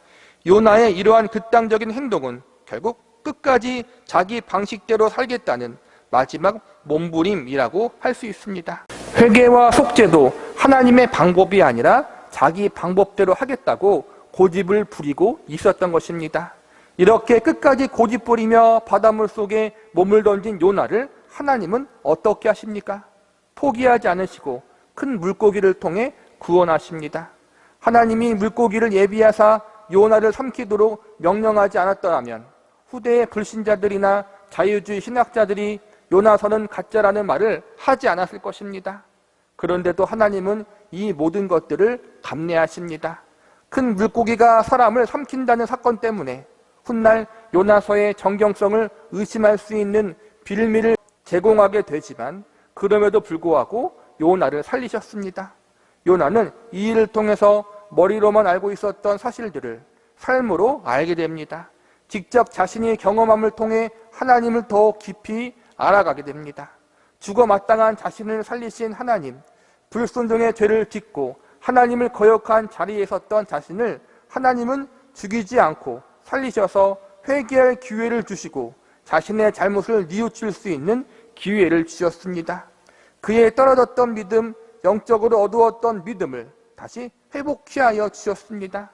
요나의 이러한 극단적인 행동은 결국 끝까지 자기 방식대로 살겠다는 마지막 몸부림이라고 할 수 있습니다. 회개와 속죄도 하나님의 방법이 아니라 자기 방법대로 하겠다고 고집을 부리고 있었던 것입니다. 이렇게 끝까지 고집 부리며 바닷물 속에 몸을 던진 요나를 하나님은 어떻게 하십니까? 포기하지 않으시고 큰 물고기를 통해 구원하십니다. 하나님이 물고기를 예비하사 요나를 삼키도록 명령하지 않았더라면 후대의 불신자들이나 자유주의 신학자들이 요나서는 가짜라는 말을 하지 않았을 것입니다. 그런데도 하나님은 이 모든 것들을 감내하십니다. 큰 물고기가 사람을 삼킨다는 사건 때문에 훗날 요나서의 정경성을 의심할 수 있는 빌미를 제공하게 되지만 그럼에도 불구하고 요나를 살리셨습니다. 요나는 이 일을 통해서 머리로만 알고 있었던 사실들을 삶으로 알게 됩니다. 직접 자신이 경험함을 통해 하나님을 더 깊이 알아가게 됩니다. 죽어 마땅한 자신을 살리신 하나님, 불순종의 죄를 짓고 하나님을 거역한 자리에 섰던 자신을 하나님은 죽이지 않고 살리셔서 회개할 기회를 주시고 자신의 잘못을 뉘우칠 수 있는 기회를 주셨습니다. 그의 떨어졌던 믿음, 영적으로 어두웠던 믿음을 다시 회복케 하여 주셨습니다.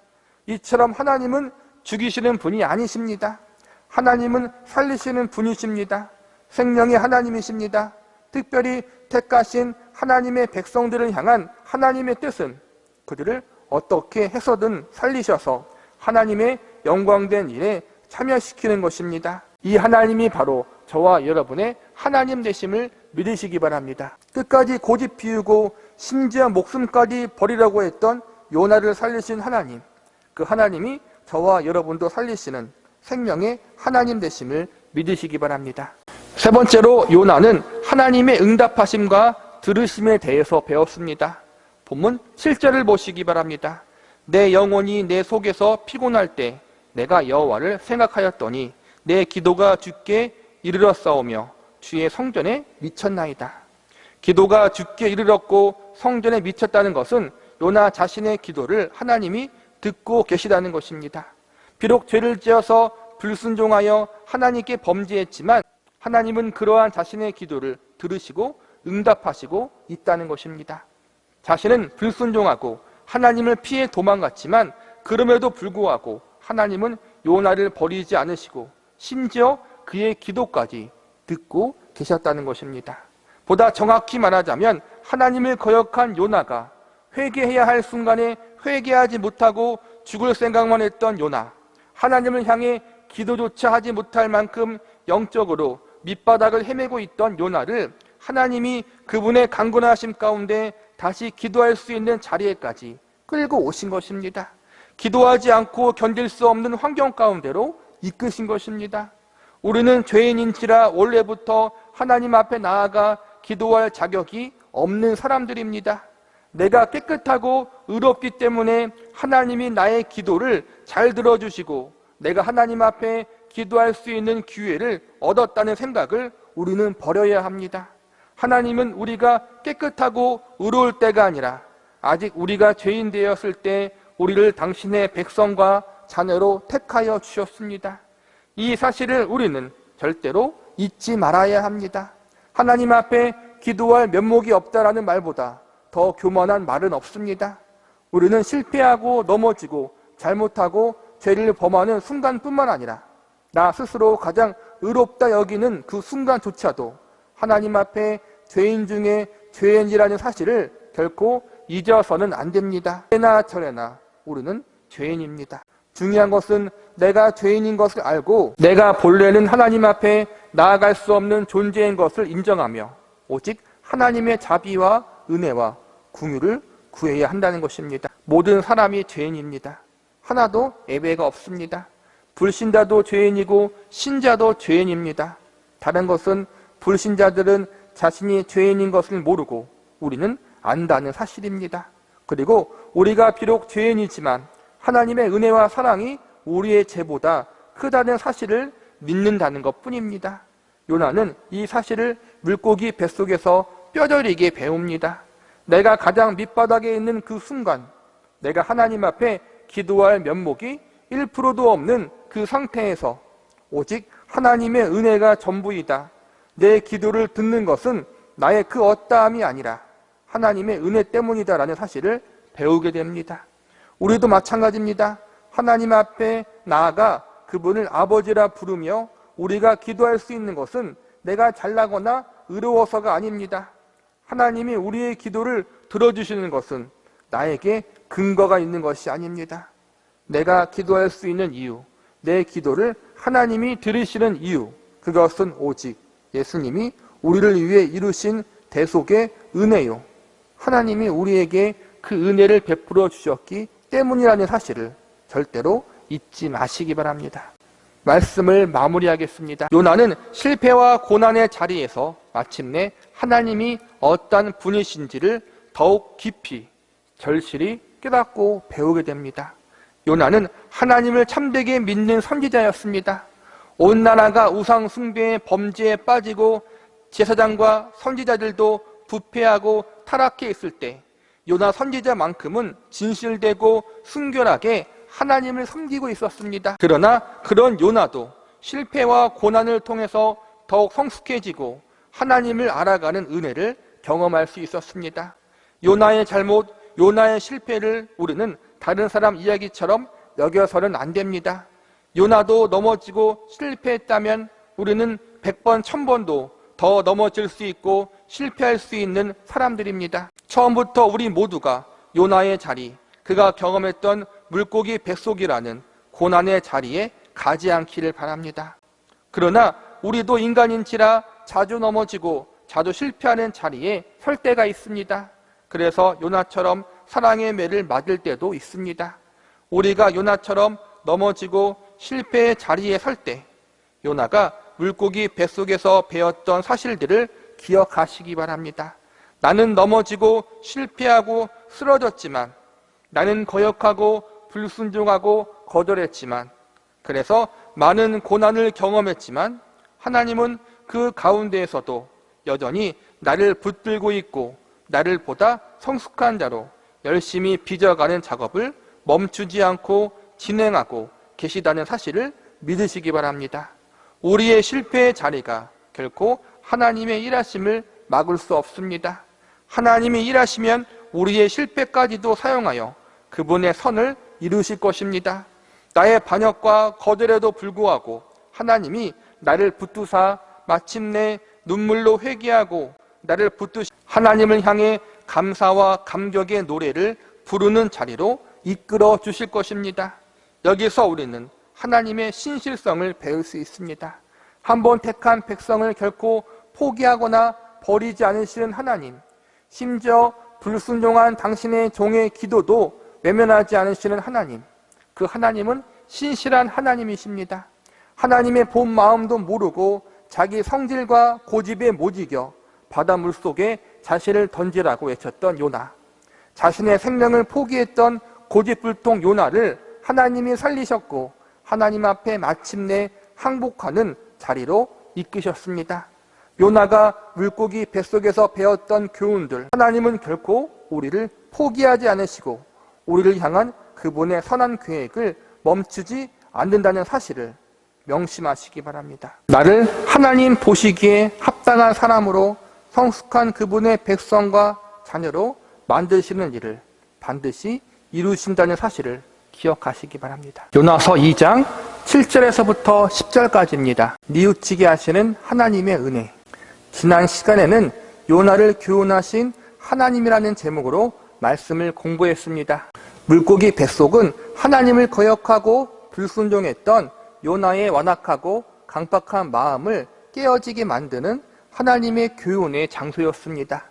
이처럼 하나님은 죽이시는 분이 아니십니다. 하나님은 살리시는 분이십니다. 생명의 하나님이십니다. 특별히 택하신 하나님의 백성들을 향한 하나님의 뜻은 그들을 어떻게 해서든 살리셔서 하나님의 영광된 일에 참여시키는 것입니다. 이 하나님이 바로 저와 여러분의 하나님 되심을 믿으시기 바랍니다. 끝까지 고집 피우고 심지어 목숨까지 버리려고 했던 요나를 살리신 하나님, 그 하나님이 저와 여러분도 살리시는 생명의 하나님 되심을 믿으시기 바랍니다. 세 번째로 요나는 하나님의 응답하심과 들으심에 대해서 배웠습니다. 본문 7절을 보시기 바랍니다. 내 영혼이 내 속에서 피곤할 때 내가 여호와를 생각하였더니 내 기도가 주께 이르렀사오며 주의 성전에 미쳤나이다. 기도가 주께 이르렀고 성전에 미쳤다는 것은 요나 자신의 기도를 하나님이 듣고 계시다는 것입니다. 비록 죄를 지어서 불순종하여 하나님께 범죄했지만 하나님은 그러한 자신의 기도를 들으시고 응답하시고 있다는 것입니다. 자신은 불순종하고 하나님을 피해 도망갔지만 그럼에도 불구하고 하나님은 요나를 버리지 않으시고 심지어 그의 기도까지 듣고 계셨다는 것입니다. 보다 정확히 말하자면 하나님을 거역한 요나가 회개해야 할 순간에 회개하지 못하고 죽을 생각만 했던 요나, 하나님을 향해 기도조차 하지 못할 만큼 영적으로 밑바닥을 헤매고 있던 요나를 하나님이 그분의 강건하심 가운데 다시 기도할 수 있는 자리에까지 끌고 오신 것입니다. 기도하지 않고 견딜 수 없는 환경 가운데로 이끄신 것입니다. 우리는 죄인인지라 원래부터 하나님 앞에 나아가 기도할 자격이 없는 사람들입니다. 내가 깨끗하고 의롭기 때문에 하나님이 나의 기도를 잘 들어주시고 내가 하나님 앞에 기도할 수 있는 기회를 얻었다는 생각을 우리는 버려야 합니다. 하나님은 우리가 깨끗하고 의로울 때가 아니라 아직 우리가 죄인 되었을 때 우리를 당신의 백성과 자녀로 택하여 주셨습니다. 이 사실을 우리는 절대로 잊지 말아야 합니다. 하나님 앞에 기도할 면목이 없다라는 말보다 더 교만한 말은 없습니다. 우리는 실패하고 넘어지고 잘못하고 죄를 범하는 순간뿐만 아니라 나 스스로 가장 의롭다 여기는 그 순간조차도 하나님 앞에 죄인 중에 죄인이라는 사실을 결코 잊어서는 안 됩니다. 이래나 저래나 우리는 죄인입니다. 중요한 것은 내가 죄인인 것을 알고 내가 본래는 하나님 앞에 나아갈 수 없는 존재인 것을 인정하며 오직 하나님의 자비와 은혜와 긍휼을 구해야 한다는 것입니다. 모든 사람이 죄인입니다. 하나도 예외가 없습니다. 불신자도 죄인이고 신자도 죄인입니다. 다른 것은 불신자들은 자신이 죄인인 것을 모르고 우리는 안다는 사실입니다. 그리고 우리가 비록 죄인이지만 하나님의 은혜와 사랑이 우리의 죄보다 크다는 사실을 믿는다는 것뿐입니다. 요나는 이 사실을 물고기 뱃속에서 뼈저리게 배웁니다. 내가 가장 밑바닥에 있는 그 순간 내가 하나님 앞에 기도할 면목이 1%도 없는 그 상태에서 오직 하나님의 은혜가 전부이다. 내 기도를 듣는 것은 나의 그 어떠함이 아니라 하나님의 은혜 때문이다라는 사실을 배우게 됩니다. 우리도 마찬가지입니다. 하나님 앞에 나아가 그분을 아버지라 부르며 우리가 기도할 수 있는 것은 내가 잘나거나 의로워서가 아닙니다. 하나님이 우리의 기도를 들어주시는 것은 나에게 근거가 있는 것이 아닙니다. 내가 기도할 수 있는 이유, 내 기도를 하나님이 들으시는 이유, 그것은 오직 예수님이 우리를 위해 이루신 대속의 은혜요. 하나님이 우리에게 그 은혜를 베풀어 주셨기 때문이라는 사실을 절대로 잊지 마시기 바랍니다. 말씀을 마무리하겠습니다. 요나는 실패와 고난의 자리에서 마침내 하나님이 어떤 분이신지를 더욱 깊이 절실히 깨닫고 배우게 됩니다. 요나는 하나님을 참되게 믿는 선지자였습니다. 온 나라가 우상 숭배의 범죄에 빠지고 제사장과 선지자들도 부패하고 타락해 있을 때 요나 선지자만큼은 진실되고 순결하게 하나님을 섬기고 있었습니다. 그러나 그런 요나도 실패와 고난을 통해서 더욱 성숙해지고 하나님을 알아가는 은혜를 경험할 수 있었습니다. 요나의 잘못, 요나의 실패를 우리는 다른 사람 이야기처럼 여겨서는 안 됩니다. 요나도 넘어지고 실패했다면 우리는 100번, 1000번도 더 넘어질 수 있고 실패할 수 있는 사람들입니다. 처음부터 우리 모두가 요나의 자리, 그가 경험했던 물고기 뱃속이라는 고난의 자리에 가지 않기를 바랍니다. 그러나 우리도 인간인지라 자주 넘어지고 자주 실패하는 자리에 설 때가 있습니다. 그래서 요나처럼 사랑의 매를 맞을 때도 있습니다. 우리가 요나처럼 넘어지고 실패의 자리에 설 때 요나가 물고기 뱃속에서 배웠던 사실들을 기억하시기 바랍니다. 나는 넘어지고 실패하고 쓰러졌지만, 나는 거역하고 불순종하고 거절했지만, 그래서 많은 고난을 경험했지만 하나님은 그 가운데에서도 여전히 나를 붙들고 있고 나를 보다 성숙한 자로 열심히 빚어가는 작업을 멈추지 않고 진행하고 계시다는 사실을 믿으시기 바랍니다. 우리의 실패의 자리가 결코 하나님의 일하심을 막을 수 없습니다. 하나님이 일하시면 우리의 실패까지도 사용하여 그분의 선을 이루실 것입니다. 나의 반역과 거절에도 불구하고 하나님이 나를 붙드사 마침내 눈물로 회개하고 나를 붙드시 하나님을 향해 감사와 감격의 노래를 부르는 자리로 이끌어 주실 것입니다. 여기서 우리는 하나님의 신실성을 배울 수 있습니다. 한번 택한 백성을 결코 포기하거나 버리지 않으시는 하나님, 심지어 불순종한 당신의 종의 기도도 외면하지 않으시는 하나님, 그 하나님은 신실한 하나님이십니다. 하나님의 본 마음도 모르고 자기 성질과 고집에 못 이겨 바닷물 속에 자신을 던지라고 외쳤던 요나, 자신의 생명을 포기했던 고집불통 요나를 하나님이 살리셨고 하나님 앞에 마침내 항복하는 자리로 이끄셨습니다. 요나가 물고기 뱃속에서 배웠던 교훈들, 하나님은 결코 우리를 포기하지 않으시고 우리를 향한 그분의 선한 계획을 멈추지 않는다는 사실을 명심하시기 바랍니다. 나를 하나님 보시기에 합당한 사람으로 성숙한 그분의 백성과 자녀로 만드시는 일을 반드시 이루신다는 사실을 기억하시기 바랍니다. 요나서 2장 7절에서부터 10절까지입니다. 뉘우치게 하시는 하나님의 은혜. 지난 시간에는 요나를 교훈하신 하나님이라는 제목으로 말씀을 공부했습니다. 물고기 뱃속은 하나님을 거역하고 불순종했던 요나의 완악하고 강팍한 마음을 깨어지게 만드는 하나님의 교훈의 장소였습니다.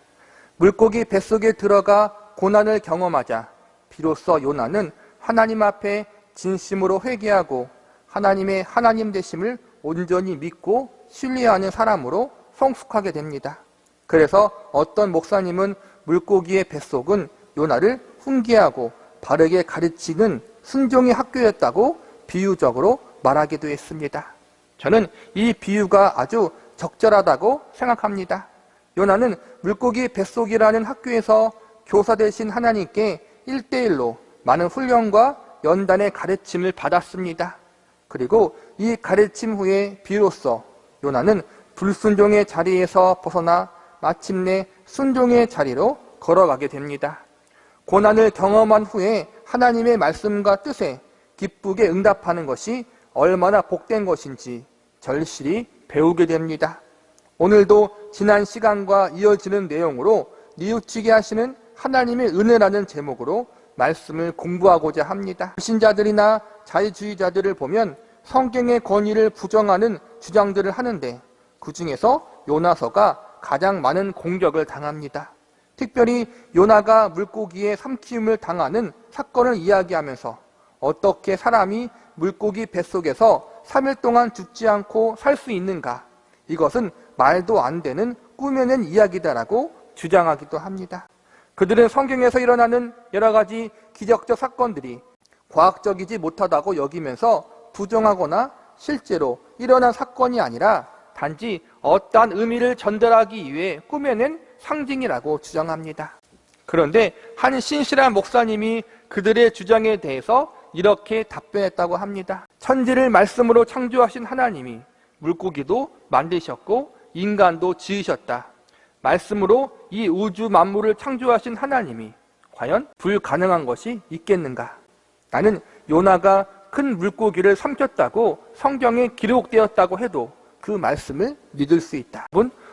물고기 뱃속에 들어가 고난을 경험하자 비로소 요나는 하나님 앞에 진심으로 회개하고 하나님의 하나님 되심을 온전히 믿고 신뢰하는 사람으로 성숙하게 됩니다. 그래서 어떤 목사님은 물고기의 뱃속은 요나를 훈계하고 바르게 가르치는 순종의 학교였다고 비유적으로 말하기도 했습니다. 저는 이 비유가 아주 적절하다고 생각합니다. 요나는 물고기 뱃속이라는 학교에서 교사 되신 하나님께 1대1로 많은 훈련과 연단의 가르침을 받았습니다. 그리고 이 가르침 후에 비로소 요나는 불순종의 자리에서 벗어나 마침내 순종의 자리로 걸어가게 됩니다. 고난을 경험한 후에 하나님의 말씀과 뜻에 기쁘게 응답하는 것이 얼마나 복된 것인지 절실히 배우게 됩니다. 오늘도 지난 시간과 이어지는 내용으로 뉘우치게 하시는 하나님의 은혜라는 제목으로 말씀을 공부하고자 합니다. 불신자들이나 자유주의자들을 보면 성경의 권위를 부정하는 주장들을 하는데 그 중에서 요나서가 가장 많은 공격을 당합니다. 특별히 요나가 물고기의 삼키움을 당하는 사건을 이야기하면서 어떻게 사람이 물고기 뱃속에서 3일 동안 죽지 않고 살 수 있는가? 이것은 말도 안 되는 꾸며낸 이야기다라고 주장하기도 합니다. 그들은 성경에서 일어나는 여러 가지 기적적 사건들이 과학적이지 못하다고 여기면서 부정하거나 실제로 일어난 사건이 아니라 단지 어떠한 의미를 전달하기 위해 꾸며낸 상징이라고 주장합니다. 그런데 한 신실한 목사님이 그들의 주장에 대해서 이렇게 답변했다고 합니다. 천지를 말씀으로 창조하신 하나님이 물고기도 만드셨고 인간도 지으셨다. 말씀으로 이 우주 만물을 창조하신 하나님이 과연 불가능한 것이 있겠는가? 나는 요나가 큰 물고기를 삼켰다고 성경에 기록되었다고 해도 그 말씀을 믿을 수 있다.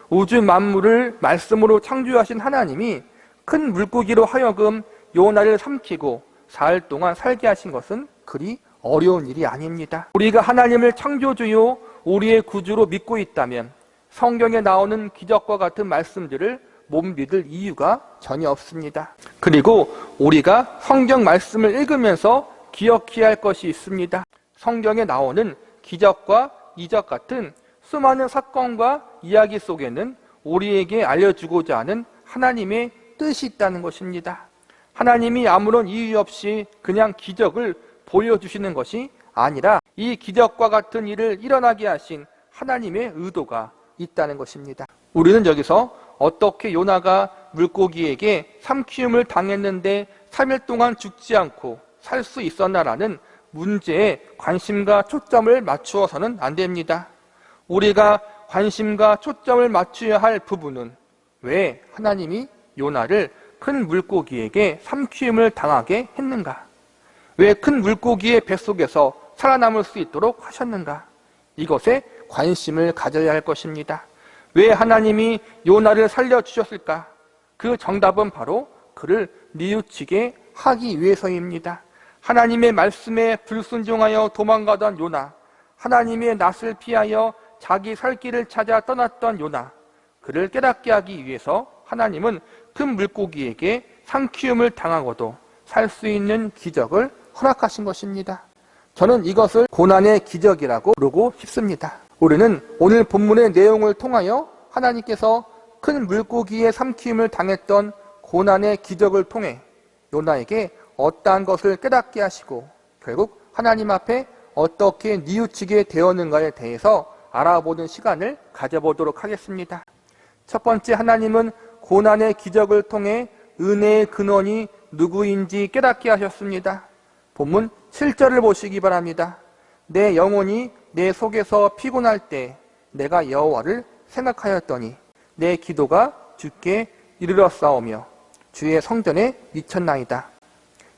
우주 만물을 말씀으로 창조하신 하나님이 큰 물고기로 하여금 요나를 삼키고 사흘 동안 살게 하신 것은 그리 어려운 일이 아닙니다. 우리가 하나님을 창조주요 우리의 구주로 믿고 있다면 성경에 나오는 기적과 같은 말씀들을 못 믿을 이유가 전혀 없습니다. 그리고 우리가 성경 말씀을 읽으면서 기억해야 할 것이 있습니다. 성경에 나오는 기적과 이적 같은 수많은 사건과 이야기 속에는 우리에게 알려주고자 하는 하나님의 뜻이 있다는 것입니다. 하나님이 아무런 이유 없이 그냥 기적을 보여주시는 것이 아니라 이 기적과 같은 일을 일어나게 하신 하나님의 의도가 있다는 것입니다. 우리는 여기서 어떻게 요나가 물고기에게 삼키움을 당했는데 3일 동안 죽지 않고 살 수 있었나라는 문제에 관심과 초점을 맞추어서는 안 됩니다. 우리가 관심과 초점을 맞춰야 할 부분은 왜 하나님이 요나를 큰 물고기에게 삼키움을 당하게 했는가? 왜 큰 물고기의 뱃속에서 살아남을 수 있도록 하셨는가? 이것에 관심을 가져야 할 것입니다. 왜 하나님이 요나를 살려주셨을까? 그 정답은 바로 그를 뉘우치게 하기 위해서입니다. 하나님의 말씀에 불순종하여 도망가던 요나, 하나님의 낯을 피하여 자기 살 길을 찾아 떠났던 요나, 그를 깨닫게 하기 위해서 하나님은 큰 물고기에게 삼키움을 당하고도 살 수 있는 기적을 허락하신 것입니다. 저는 이것을 고난의 기적이라고 부르고 싶습니다. 우리는 오늘 본문의 내용을 통하여 하나님께서 큰 물고기의 삼키움을 당했던 고난의 기적을 통해 요나에게 어떠한 것을 깨닫게 하시고 결국 하나님 앞에 어떻게 뉘우치게 되었는가에 대해서 알아보는 시간을 가져보도록 하겠습니다. 첫 번째, 하나님은 고난의 기적을 통해 은혜의 근원이 누구인지 깨닫게 하셨습니다. 본문 7절을 보시기 바랍니다. 내 영혼이 내 속에서 피곤할 때 내가 여호와를 생각하였더니 내 기도가 주께 이르렀사오며 주의 성전에 미쳤나이다.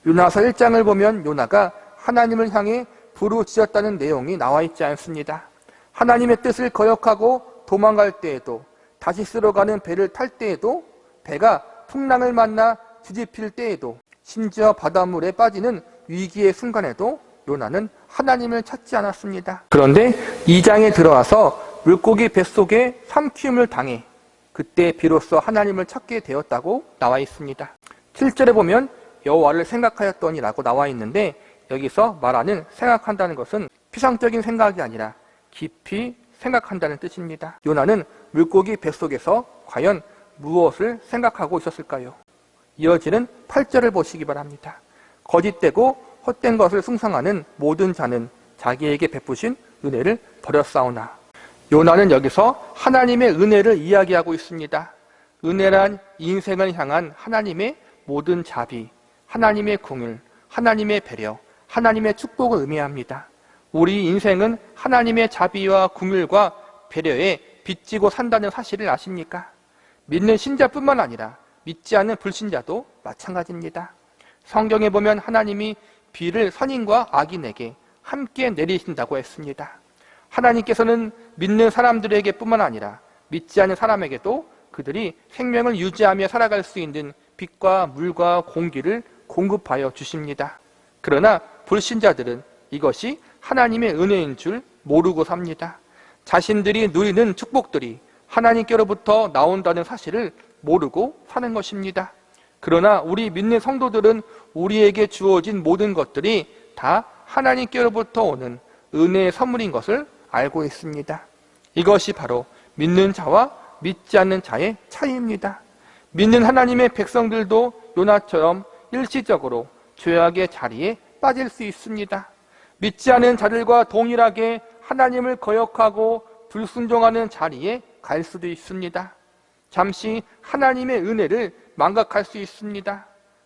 요나서 1장을 보면 요나가 하나님을 향해 부르짖었다는 내용이 나와 있지 않습니다. 하나님의 뜻을 거역하고 도망갈 때에도, 다시 쓰러 가는 배를 탈 때에도, 배가 풍랑을 만나 뒤집힐 때에도, 심지어 바닷물에 빠지는 위기의 순간에도 요나는 하나님을 찾지 않았습니다. 그런데 2장에 들어와서 물고기 뱃속에 삼키움을 당해 그때 비로소 하나님을 찾게 되었다고 나와 있습니다. 7절에 보면 여호와를 생각하였더니라고 나와 있는데, 여기서 말하는 생각한다는 것은 피상적인 생각이 아니라 깊이 생각한다는 뜻입니다. 요나는 물고기 뱃속에서 과연 무엇을 생각하고 있었을까요? 이어지는 8절을 보시기 바랍니다. 거짓되고 헛된 것을 숭상하는 모든 자는 자기에게 베푸신 은혜를 버렸사오나. 요나는 여기서 하나님의 은혜를 이야기하고 있습니다. 은혜란 인생을 향한 하나님의 모든 자비, 하나님의 긍휼, 하나님의 배려, 하나님의 축복을 의미합니다. 우리 인생은 하나님의 자비와 긍휼과 배려에 빚지고 산다는 사실을 아십니까? 믿는 신자뿐만 아니라 믿지 않는 불신자도 마찬가지입니다. 성경에 보면 하나님이 비를 선인과 악인에게 함께 내리신다고 했습니다. 하나님께서는 믿는 사람들에게 뿐만 아니라 믿지 않는 사람에게도 그들이 생명을 유지하며 살아갈 수 있는 빛과 물과 공기를 공급하여 주십니다. 그러나 불신자들은 이것이 하나님의 은혜인 줄 모르고 삽니다. 자신들이 누리는 축복들이 하나님께로부터 나온다는 사실을 모르고 사는 것입니다. 그러나 우리 믿는 성도들은 우리에게 주어진 모든 것들이 다 하나님께로부터 오는 은혜의 선물인 것을 알고 있습니다. 이것이 바로 믿는 자와 믿지 않는 자의 차이입니다. 믿는 하나님의 백성들도 요나처럼 일시적으로 죄악의 자리에 빠질 수 있습니다. 믿지 않은 자들과 동일하게 하나님을 거역하고 불순종하는 자리에 갈 수도 있습니다. 잠시 하나님의 은혜를 망각할 수 있습니다.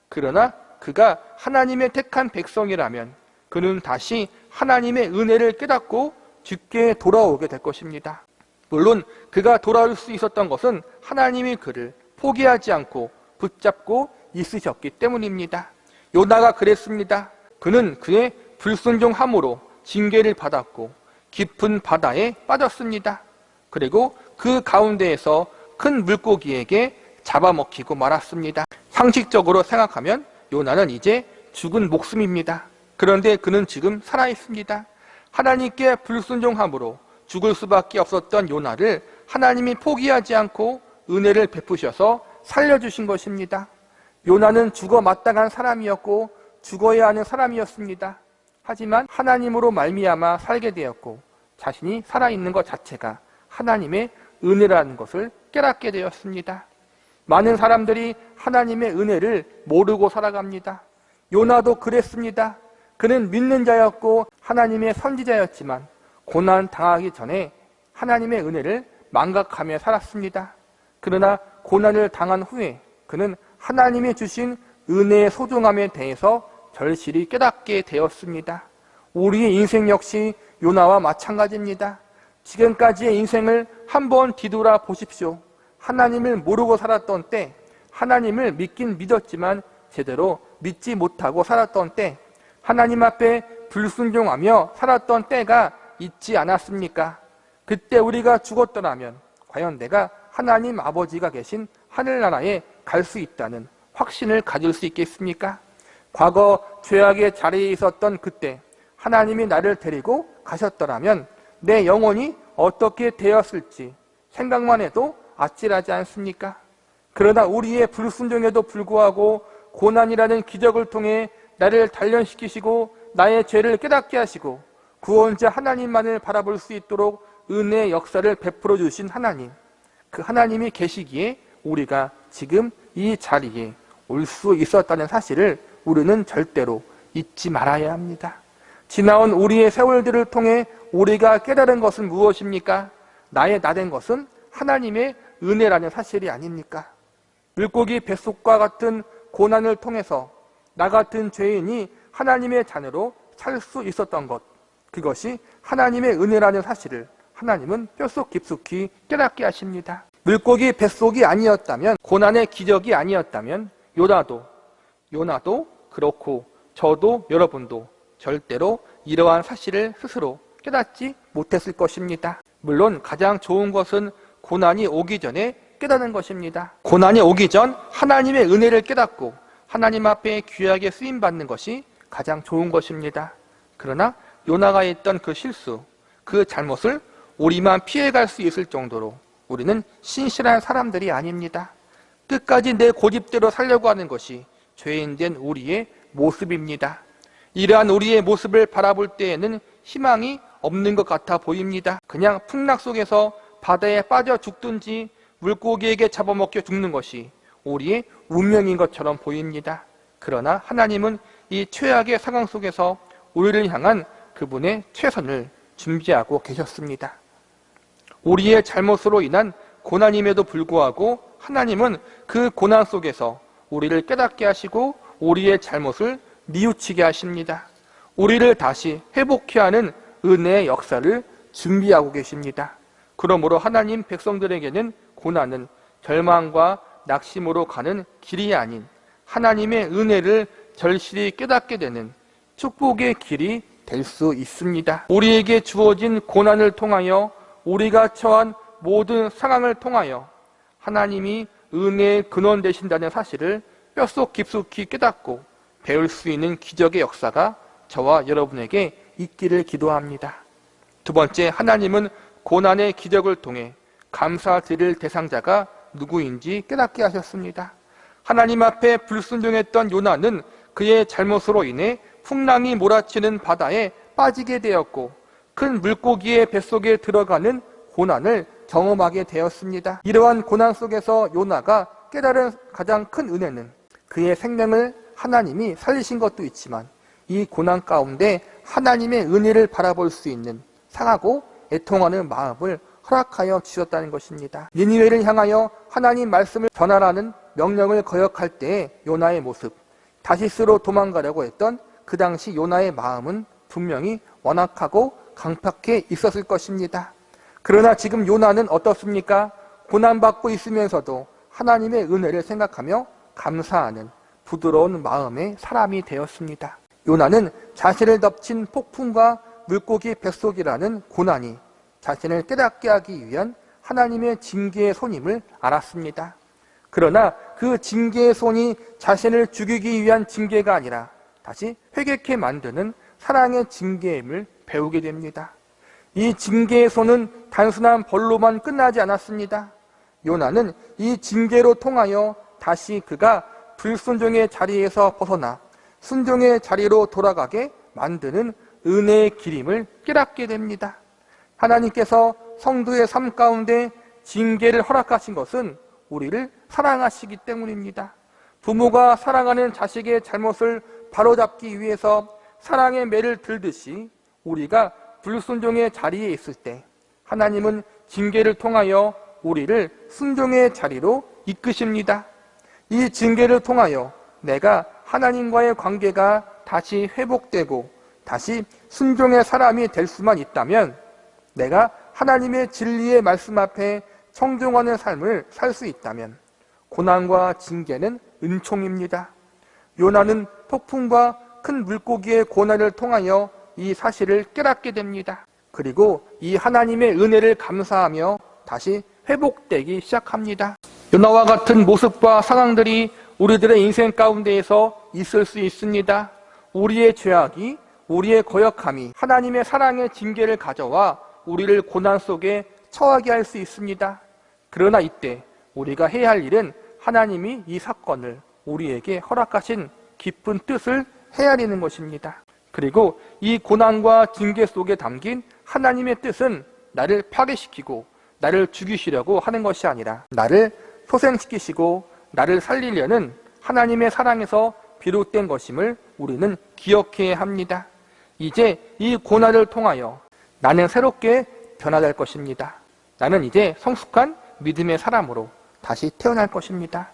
그러나 그가 하나님의 택한 백성이라면 그는 다시 하나님의 은혜를 깨닫고 주께 돌아오게 될 것입니다. 물론 그가 돌아올 수 있었던 것은 하나님이 그를 포기하지 않고 붙잡고 있으셨기 때문입니다. 요나가 그랬습니다. 그는 그의 불순종함으로 징계를 받았고 깊은 바다에 빠졌습니다. 그리고 그 가운데에서 큰 물고기에게 잡아먹히고 말았습니다. 상식적으로 생각하면 요나는 이제 죽은 목숨입니다. 그런데 그는 지금 살아있습니다. 하나님께 불순종함으로 죽을 수밖에 없었던 요나를 하나님이 포기하지 않고 은혜를 베푸셔서 살려주신 것입니다. 요나는 죽어 마땅한 사람이었고 죽어야 하는 사람이었습니다. 하지만 하나님으로 말미암아 살게 되었고 자신이 살아있는 것 자체가 하나님의 은혜라는 것을 깨닫게 되었습니다. 많은 사람들이 하나님의 은혜를 모르고 살아갑니다. 요나도 그랬습니다. 그는 믿는 자였고 하나님의 선지자였지만 고난 당하기 전에 하나님의 은혜를 망각하며 살았습니다. 그러나 고난을 당한 후에 그는 하나님이 주신 은혜의 소중함에 대해서 절실히 깨닫게 되었습니다. 우리의 인생 역시 요나와 마찬가지입니다. 지금까지의 인생을 한번 뒤돌아 보십시오. 하나님을 모르고 살았던 때, 하나님을 믿긴 믿었지만 제대로 믿지 못하고 살았던 때, 하나님 앞에 불순종하며 살았던 때가 있지 않았습니까? 그때 우리가 죽었더라면 과연 내가 하나님 아버지가 계신 하늘나라에 갈 수 있다는 확신을 가질 수 있겠습니까? 과거 죄악의 자리에 있었던 그때 하나님이 나를 데리고 가셨더라면 내 영혼이 어떻게 되었을지 생각만 해도 아찔하지 않습니까? 그러나 우리의 불순종에도 불구하고 고난이라는 기적을 통해 나를 단련시키시고 나의 죄를 깨닫게 하시고 구원자 하나님만을 바라볼 수 있도록 은혜의 역사를 베풀어 주신 하나님, 그 하나님이 계시기에 우리가 지금 이 자리에 올 수 있었다는 사실을 우리는 절대로 잊지 말아야 합니다. 지나온 우리의 세월들을 통해 우리가 깨달은 것은 무엇입니까? 나의 나된 것은 하나님의 은혜라는 사실이 아닙니까? 물고기 뱃속과 같은 고난을 통해서 나 같은 죄인이 하나님의 자녀로 살 수 있었던 것, 그것이 하나님의 은혜라는 사실을 하나님은 뼛속 깊숙이 깨닫게 하십니다. 물고기 뱃속이 아니었다면, 고난의 기적이 아니었다면 요나도 그렇고 저도 여러분도 절대로 이러한 사실을 스스로 깨닫지 못했을 것입니다. 물론 가장 좋은 것은 고난이 오기 전에 깨닫는 것입니다. 고난이 오기 전 하나님의 은혜를 깨닫고 하나님 앞에 귀하게 쓰임받는 것이 가장 좋은 것입니다. 그러나 요나가 했던 그 실수, 그 잘못을 우리만 피해갈 수 있을 정도로 우리는 신실한 사람들이 아닙니다. 끝까지 내 고집대로 살려고 하는 것이 죄인된 우리의 모습입니다. 이러한 우리의 모습을 바라볼 때에는 희망이 없는 것 같아 보입니다. 그냥 풍락 속에서 바다에 빠져 죽든지 물고기에게 잡아먹혀 죽는 것이 우리의 운명인 것처럼 보입니다. 그러나 하나님은 이 최악의 상황 속에서 우리를 향한 그분의 최선을 준비하고 계셨습니다. 우리의 잘못으로 인한 고난임에도 불구하고 하나님은 그 고난 속에서 우리를 깨닫게 하시고 우리의 잘못을 뉘우치게 하십니다. 우리를 다시 회복케 하는 은혜의 역사를 준비하고 계십니다. 그러므로 하나님 백성들에게는 고난은 절망과 낙심으로 가는 길이 아닌 하나님의 은혜를 절실히 깨닫게 되는 축복의 길이 될 수 있습니다. 우리에게 주어진 고난을 통하여 우리가 처한 모든 상황을 통하여 하나님이 은혜의 근원 되신다는 사실을 뼛속 깊숙이 깨닫고 배울 수 있는 기적의 역사가 저와 여러분에게 있기를 기도합니다. 두 번째, 하나님은 고난의 기적을 통해 감사드릴 대상자가 누구인지 깨닫게 하셨습니다. 하나님 앞에 불순종했던 요나는 그의 잘못으로 인해 풍랑이 몰아치는 바다에 빠지게 되었고 큰 물고기의 뱃속에 들어가는 고난을 경험하게 되었습니다. 이러한 고난 속에서 요나가 깨달은 가장 큰 은혜는 그의 생명을 하나님이 살리신 것도 있지만 이 고난 가운데 하나님의 은혜를 바라볼 수 있는 상하고 애통하는 마음을 허락하여 주셨다는 것입니다. 니느웨를 향하여 하나님 말씀을 전하라는 명령을 거역할 때의 요나의 모습, 다시스로 도망가려고 했던 그 당시 요나의 마음은 분명히 완악하고 강팍해 있었을 것입니다. 그러나 지금 요나는 어떻습니까? 고난받고 있으면서도 하나님의 은혜를 생각하며 감사하는 부드러운 마음의 사람이 되었습니다. 요나는 자신을 덮친 폭풍과 물고기 뱃속이라는 고난이 자신을 깨닫게 하기 위한 하나님의 징계의 손임을 알았습니다. 그러나 그 징계의 손이 자신을 죽이기 위한 징계가 아니라 다시 회개케 만드는 사랑의 징계임을 배우게 됩니다. 이 징계의 손은 단순한 벌로만 끝나지 않았습니다. 요나는 이 징계로 통하여 다시 그가 불순종의 자리에서 벗어나 순종의 자리로 돌아가게 만드는 은혜의 길임을 깨닫게 됩니다. 하나님께서 성도의 삶 가운데 징계를 허락하신 것은 우리를 사랑하시기 때문입니다. 부모가 사랑하는 자식의 잘못을 바로잡기 위해서 사랑의 매를 들듯이 우리가 불순종의 자리에 있을 때 하나님은 징계를 통하여 우리를 순종의 자리로 이끄십니다. 이 징계를 통하여 내가 하나님과의 관계가 다시 회복되고 다시 순종의 사람이 될 수만 있다면 내가 하나님의 진리의 말씀 앞에 청종하는 삶을 살 수 있다면 고난과 징계는 은총입니다. 요나는 폭풍과 큰 물고기의 고난을 통하여 이 사실을 깨닫게 됩니다. 그리고 이 하나님의 은혜를 감사하며 다시 회복되기 시작합니다. 요나와 같은 모습과 상황들이 우리들의 인생 가운데에서 있을 수 있습니다. 우리의 죄악이, 우리의 거역함이 하나님의 사랑의 징계를 가져와 우리를 고난 속에 처하게 할 수 있습니다. 그러나 이때 우리가 해야 할 일은 하나님이 이 사건을 우리에게 허락하신 깊은 뜻을 헤아리는 것입니다. 그리고 이 고난과 징계 속에 담긴 하나님의 뜻은 나를 파괴시키고 나를 죽이시려고 하는 것이 아니라 나를 소생시키시고 나를 살리려는 하나님의 사랑에서 비롯된 것임을 우리는 기억해야 합니다. 이제 이 고난을 통하여 나는 새롭게 변화될 것입니다. 나는 이제 성숙한 믿음의 사람으로 다시 태어날 것입니다.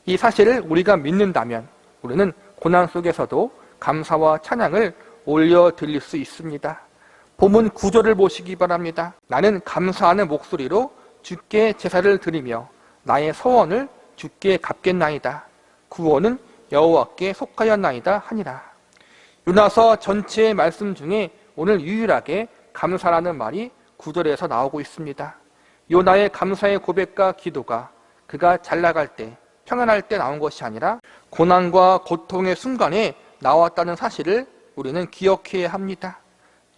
이 사실을 우리가 믿는다면 우리는 고난 속에서도 감사와 찬양을 올려드릴 수 있습니다. 본문 9절을 보시기 바랍니다. 나는 감사하는 목소리로 주께 제사를 드리며 나의 소원을 주께 갚겠나이다. 구원은 여호와께 속하였나이다 하니라. 요나서 전체의 말씀 중에 오늘 유일하게 감사라는 말이 9절에서 나오고 있습니다. 요나의 감사의 고백과 기도가 그가 잘 나갈 때, 평안할 때 나온 것이 아니라 고난과 고통의 순간에 나왔다는 사실을 우리는 기억해야 합니다.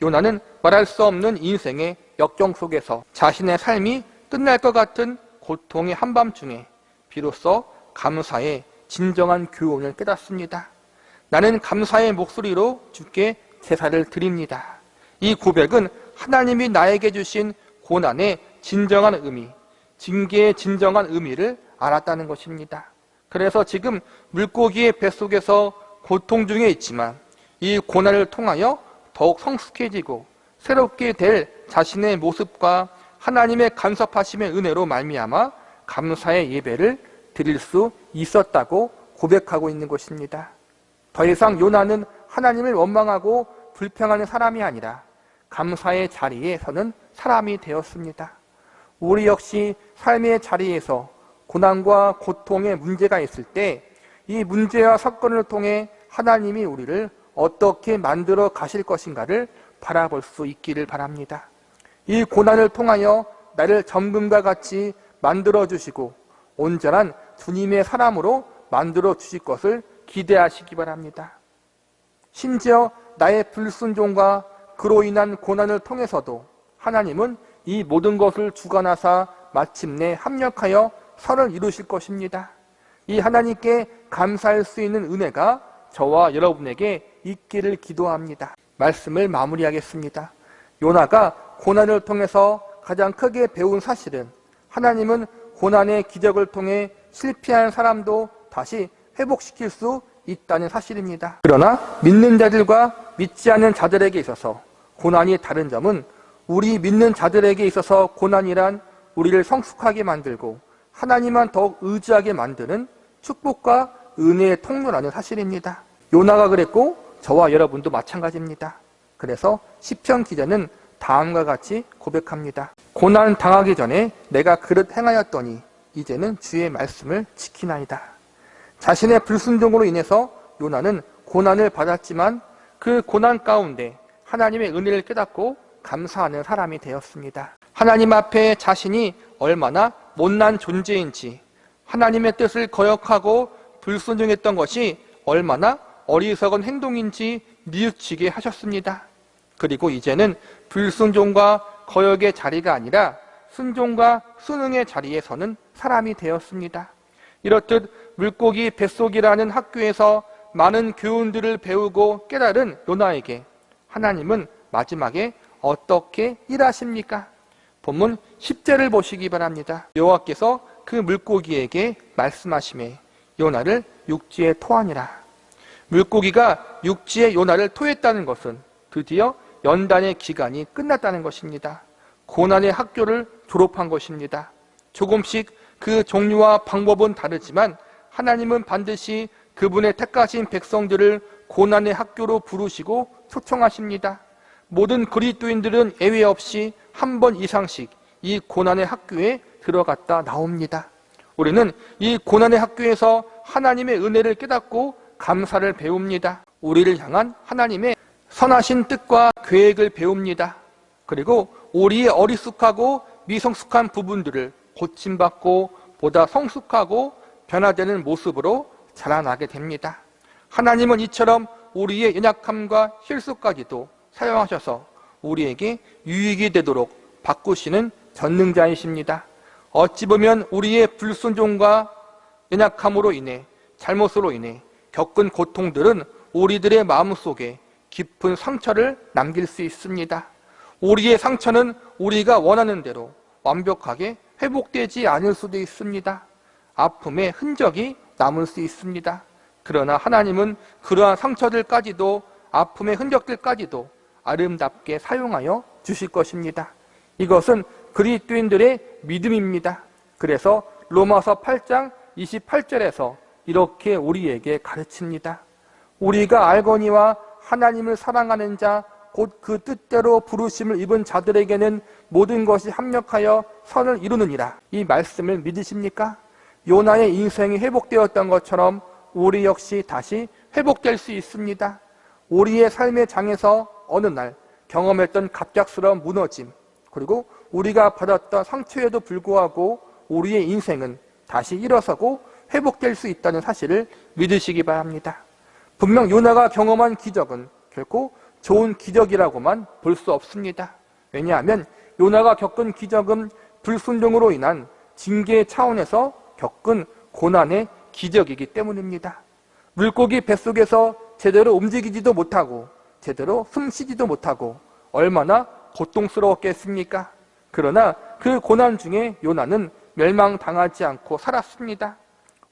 요나는 말할 수 없는 인생의 역경 속에서 자신의 삶이 끝날 것 같은 고통의 한밤중에 비로소 감사의 진정한 교훈을 깨닫습니다. 나는 감사의 목소리로 주께 제사를 드립니다. 이 고백은 하나님이 나에게 주신 고난의 진정한 의미, 징계의 진정한 의미를 알았다는 것입니다. 그래서 지금 물고기의 뱃속에서 고통 중에 있지만 이 고난을 통하여 더욱 성숙해지고 새롭게 될 자신의 모습과 하나님의 간섭하심의 은혜로 말미암아 감사의 예배를 드릴 수 있었다고 고백하고 있는 것입니다. 더 이상 요나는 하나님을 원망하고 불평하는 사람이 아니라 감사의 자리에 서는 사람이 되었습니다. 우리 역시 삶의 자리에서 고난과 고통의 문제가 있을 때 이 문제와 사건을 통해 하나님이 우리를 어떻게 만들어 가실 것인가를 바라볼 수 있기를 바랍니다. 이 고난을 통하여 나를 정금과 같이 만들어 주시고 온전한 주님의 사람으로 만들어 주실 것을 기대하시기 바랍니다. 심지어 나의 불순종과 그로 인한 고난을 통해서도 하나님은 이 모든 것을 주관하사 마침내 합력하여 선을 이루실 것입니다. 이 하나님께 감사할 수 있는 은혜가 저와 여러분에게 있기를 기도합니다. 말씀을 마무리하겠습니다. 요나가 고난을 통해서 가장 크게 배운 사실은 하나님은 고난의 기적을 통해 실패한 사람도 다시 회복시킬 수 있다는 사실입니다. 그러나 믿는 자들과 믿지 않는 자들에게 있어서 고난이 다른 점은 우리 믿는 자들에게 있어서 고난이란 우리를 성숙하게 만들고 하나님만 더욱 의지하게 만드는 축복과 은혜의 통로라는 사실입니다. 요나가 그랬고 저와 여러분도 마찬가지입니다. 그래서 시편 기자는 다음과 같이 고백합니다. 고난 당하기 전에 내가 그릇 행하였더니 이제는 주의 말씀을 지키나이다. 자신의 불순종으로 인해서 요나는 고난을 받았지만 그 고난 가운데 하나님의 은혜를 깨닫고 감사하는 사람이 되었습니다. 하나님 앞에 자신이 얼마나 못난 존재인지, 하나님의 뜻을 거역하고 불순종했던 것이 얼마나 어리석은 행동인지 뉘우치게 하셨습니다. 그리고 이제는 불순종과 거역의 자리가 아니라 순종과 순응의 자리에 서는 사람이 되었습니다. 이렇듯 물고기 뱃속이라는 학교에서 많은 교훈들을 배우고 깨달은 요나에게 하나님은 마지막에 어떻게 일하십니까? 본문 10절을 보시기 바랍니다. 여호와께서 그 물고기에게 말씀하시매 요나를 육지에 토하니라. 물고기가 육지에 요나를 토했다는 것은 드디어 연단의 기간이 끝났다는 것입니다. 고난의 학교를 졸업한 것입니다. 조금씩 그 종류와 방법은 다르지만 하나님은 반드시 그분의 택하신 백성들을 고난의 학교로 부르시고 초청하십니다. 모든 그리스도인들은 예외 없이 한 번 이상씩 이 고난의 학교에 들어갔다 나옵니다. 우리는 이 고난의 학교에서 하나님의 은혜를 깨닫고 감사를 배웁니다. 우리를 향한 하나님의 선하신 뜻과 계획을 배웁니다. 그리고 우리의 어리숙하고 미성숙한 부분들을 고침받고 보다 성숙하고 변화되는 모습으로 자라나게 됩니다. 하나님은 이처럼 우리의 연약함과 실수까지도 사용하셔서 우리에게 유익이 되도록 바꾸시는 전능자이십니다. 어찌 보면 우리의 불순종과 연약함으로 인해, 잘못으로 인해 겪은 고통들은 우리들의 마음속에 깊은 상처를 남길 수 있습니다. 우리의 상처는 우리가 원하는 대로 완벽하게 회복되지 않을 수도 있습니다. 아픔의 흔적이 남을 수 있습니다. 그러나 하나님은 그러한 상처들까지도, 아픔의 흔적들까지도 아름답게 사용하여 주실 것입니다. 이것은 그리스도인들의 믿음입니다. 그래서 로마서 8장 28절에서 이렇게 우리에게 가르칩니다. 우리가 알거니와 하나님을 사랑하는 자 곧 그 뜻대로 부르심을 입은 자들에게는 모든 것이 합력하여 선을 이루느니라. 이 말씀을 믿으십니까? 요나의 인생이 회복되었던 것처럼 우리 역시 다시 회복될 수 있습니다. 우리의 삶의 장에서 어느 날 경험했던 갑작스러운 무너짐, 그리고 우리가 받았던 상처에도 불구하고 우리의 인생은 다시 일어서고 회복될 수 있다는 사실을 믿으시기 바랍니다. 분명 요나가 경험한 기적은 결코 좋은 기적이라고만 볼 수 없습니다. 왜냐하면 요나가 겪은 기적은 불순종으로 인한 징계 차원에서 겪은 고난의 기적이기 때문입니다. 물고기 뱃속에서 제대로 움직이지도 못하고 제대로 숨쉬지도 못하고 얼마나 고통스러웠겠습니까? 그러나 그 고난 중에 요나는 멸망당하지 않고 살았습니다.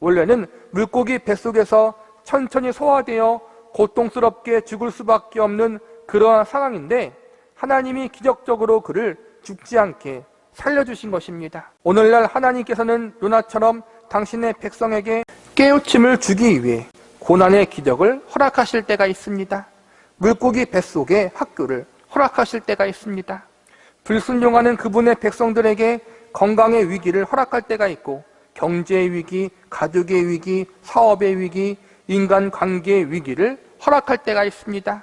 원래는 물고기 뱃속에서 천천히 소화되어 고통스럽게 죽을 수밖에 없는 그러한 상황인데 하나님이 기적적으로 그를 죽지 않게 살려주신 것입니다. 오늘날 하나님께서는 요나처럼 당신의 백성에게 깨우침을 주기 위해 고난의 기적을 허락하실 때가 있습니다. 물고기 뱃속의 학교를 허락하실 때가 있습니다. 불순종하는 그분의 백성들에게 건강의 위기를 허락할 때가 있고 경제의 위기, 가족의 위기, 사업의 위기, 인간관계의 위기를 허락할 때가 있습니다.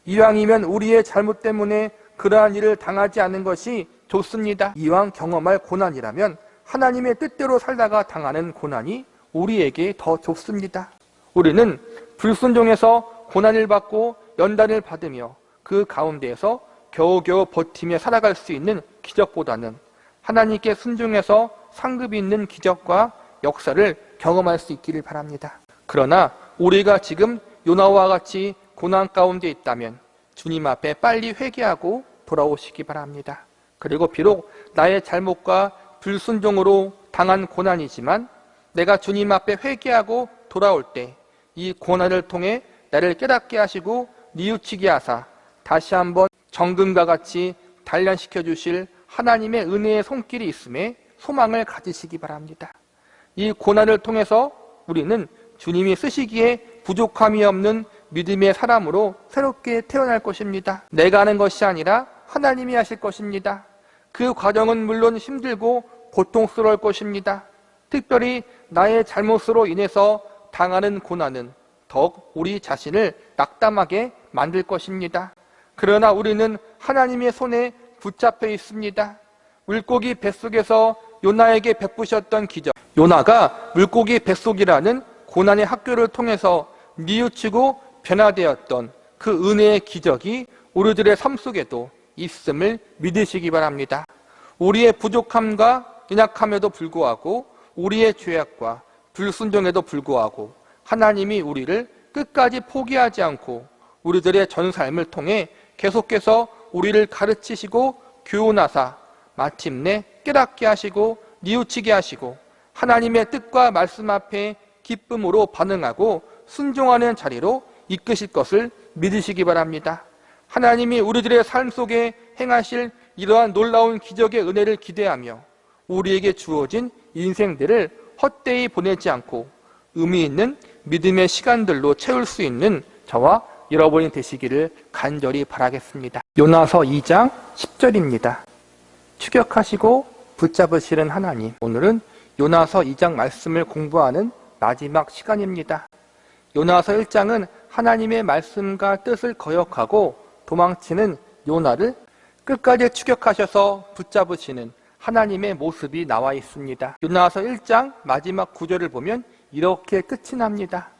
이왕이면 우리의 잘못 때문에 그러한 일을 당하지 않는 것이 좋습니다. 이왕 경험할 고난이라면 하나님의 뜻대로 살다가 당하는 고난이 우리에게 더 좋습니다. 우리는 불순종해서 고난을 받고 연단을 받으며 그 가운데에서 겨우겨우 버티며 살아갈 수 있는 기적보다는 하나님께 순종해서 상급이 있는 기적과 역사를 경험할 수 있기를 바랍니다. 그러나 우리가 지금 요나와 같이 고난 가운데 있다면 주님 앞에 빨리 회개하고 돌아오시기 바랍니다. 그리고 비록 나의 잘못과 불순종으로 당한 고난이지만 내가 주님 앞에 회개하고 돌아올 때 이 고난을 통해 나를 깨닫게 하시고 뉘우치게 하사 다시 한번 정금과 같이 단련시켜 주실 하나님의 은혜의 손길이 있음에 소망을 가지시기 바랍니다. 이 고난을 통해서 우리는 주님이 쓰시기에 부족함이 없는 믿음의 사람으로 새롭게 태어날 것입니다. 내가 하는 것이 아니라 하나님이 하실 것입니다. 그 과정은 물론 힘들고 고통스러울 것입니다. 특별히 나의 잘못으로 인해서 당하는 고난은 더욱 우리 자신을 낙담하게 만들 것입니다. 그러나 우리는 하나님의 손에 붙잡혀 있습니다. 물고기 뱃속에서 요나에게 베푸셨던 기적, 요나가 물고기 뱃속이라는 고난의 학교를 통해서 뉘우치고 변화되었던 그 은혜의 기적이 우리들의 삶 속에도 있음을 믿으시기 바랍니다. 우리의 부족함과 연약함에도 불구하고 우리의 죄악과 불순종에도 불구하고 하나님이 우리를 끝까지 포기하지 않고 우리들의 전 삶을 통해 계속해서 우리를 가르치시고 교훈하사 마침내 깨닫게 하시고 뉘우치게 하시고 하나님의 뜻과 말씀 앞에 기쁨으로 반응하고 순종하는 자리로 이끄실 것을 믿으시기 바랍니다. 하나님이 우리들의 삶 속에 행하실 이러한 놀라운 기적의 은혜를 기대하며 우리에게 주어진 인생들을 헛되이 보내지 않고 의미 있는 믿음의 시간들로 채울 수 있는 저와 여러분이 되시기를 간절히 바라겠습니다. 요나서 2장 10절입니다. 추격하시고 붙잡으시는 하나님. 오늘은 요나서 2장 말씀을 공부하는 마지막 시간입니다. 요나서 1장은 하나님의 말씀과 뜻을 거역하고 도망치는 요나를 끝까지 추격하셔서 붙잡으시는 하나님의 모습이 나와 있습니다. 요나서 1장 마지막 구절을 보면 이렇게 끝이 납니다.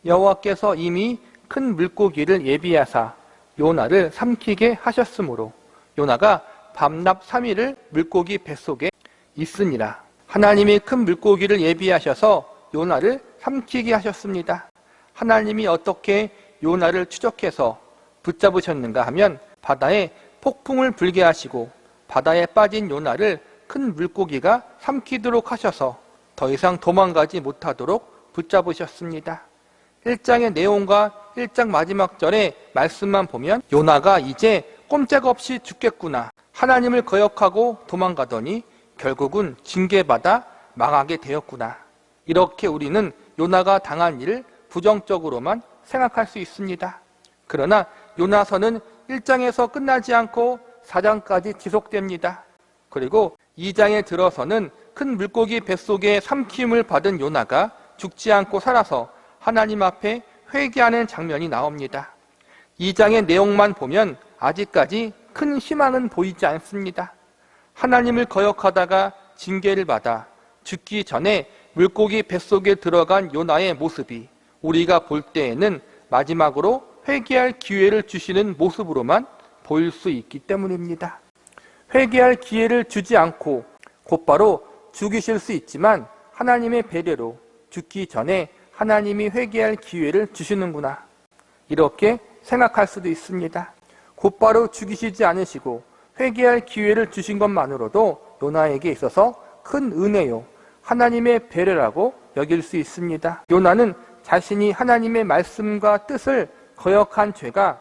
여호와께서 이미 큰 물고기를 예비하사 요나를 삼키게 하셨으므로 요나가 밤낮 3일을 물고기 뱃속에 있으니라. 하나님이 큰 물고기를 예비하셔서 요나를 삼키게 하셨습니다. 하나님이 어떻게 요나를 추적해서 붙잡으셨는가 하면 바다에 폭풍을 불게 하시고 바다에 빠진 요나를 큰 물고기가 삼키도록 하셔서 더 이상 도망가지 못하도록 붙잡으셨습니다. 1장의 내용과 1장 마지막 절의 말씀만 보면 요나가 이제 꼼짝없이 죽겠구나, 하나님을 거역하고 도망가더니 결국은 징계받아 망하게 되었구나, 이렇게 우리는 요나가 당한 일을 부정적으로만 생각할 수 있습니다. 그러나 요나서는 1장에서 끝나지 않고 4장까지 지속됩니다. 그리고 2장에 들어서는 큰 물고기 뱃속에 삼킴을 받은 요나가 죽지 않고 살아서 하나님 앞에 회개하는 장면이 나옵니다. 2장의 내용만 보면 아직까지 큰 희망은 보이지 않습니다. 하나님을 거역하다가 징계를 받아 죽기 전에 물고기 뱃속에 들어간 요나의 모습이 우리가 볼 때에는 마지막으로 회개할 기회를 주시는 모습으로만 보일 수 있기 때문입니다. 회개할 기회를 주지 않고 곧바로 죽이실 수 있지만 하나님의 배려로 죽기 전에 하나님이 회개할 기회를 주시는구나, 이렇게 생각할 수도 있습니다. 곧바로 죽이시지 않으시고 회개할 기회를 주신 것만으로도 요나에게 있어서 큰 은혜요, 하나님의 배려라고 여길 수 있습니다. 요나는 자신이 하나님의 말씀과 뜻을 거역한 죄가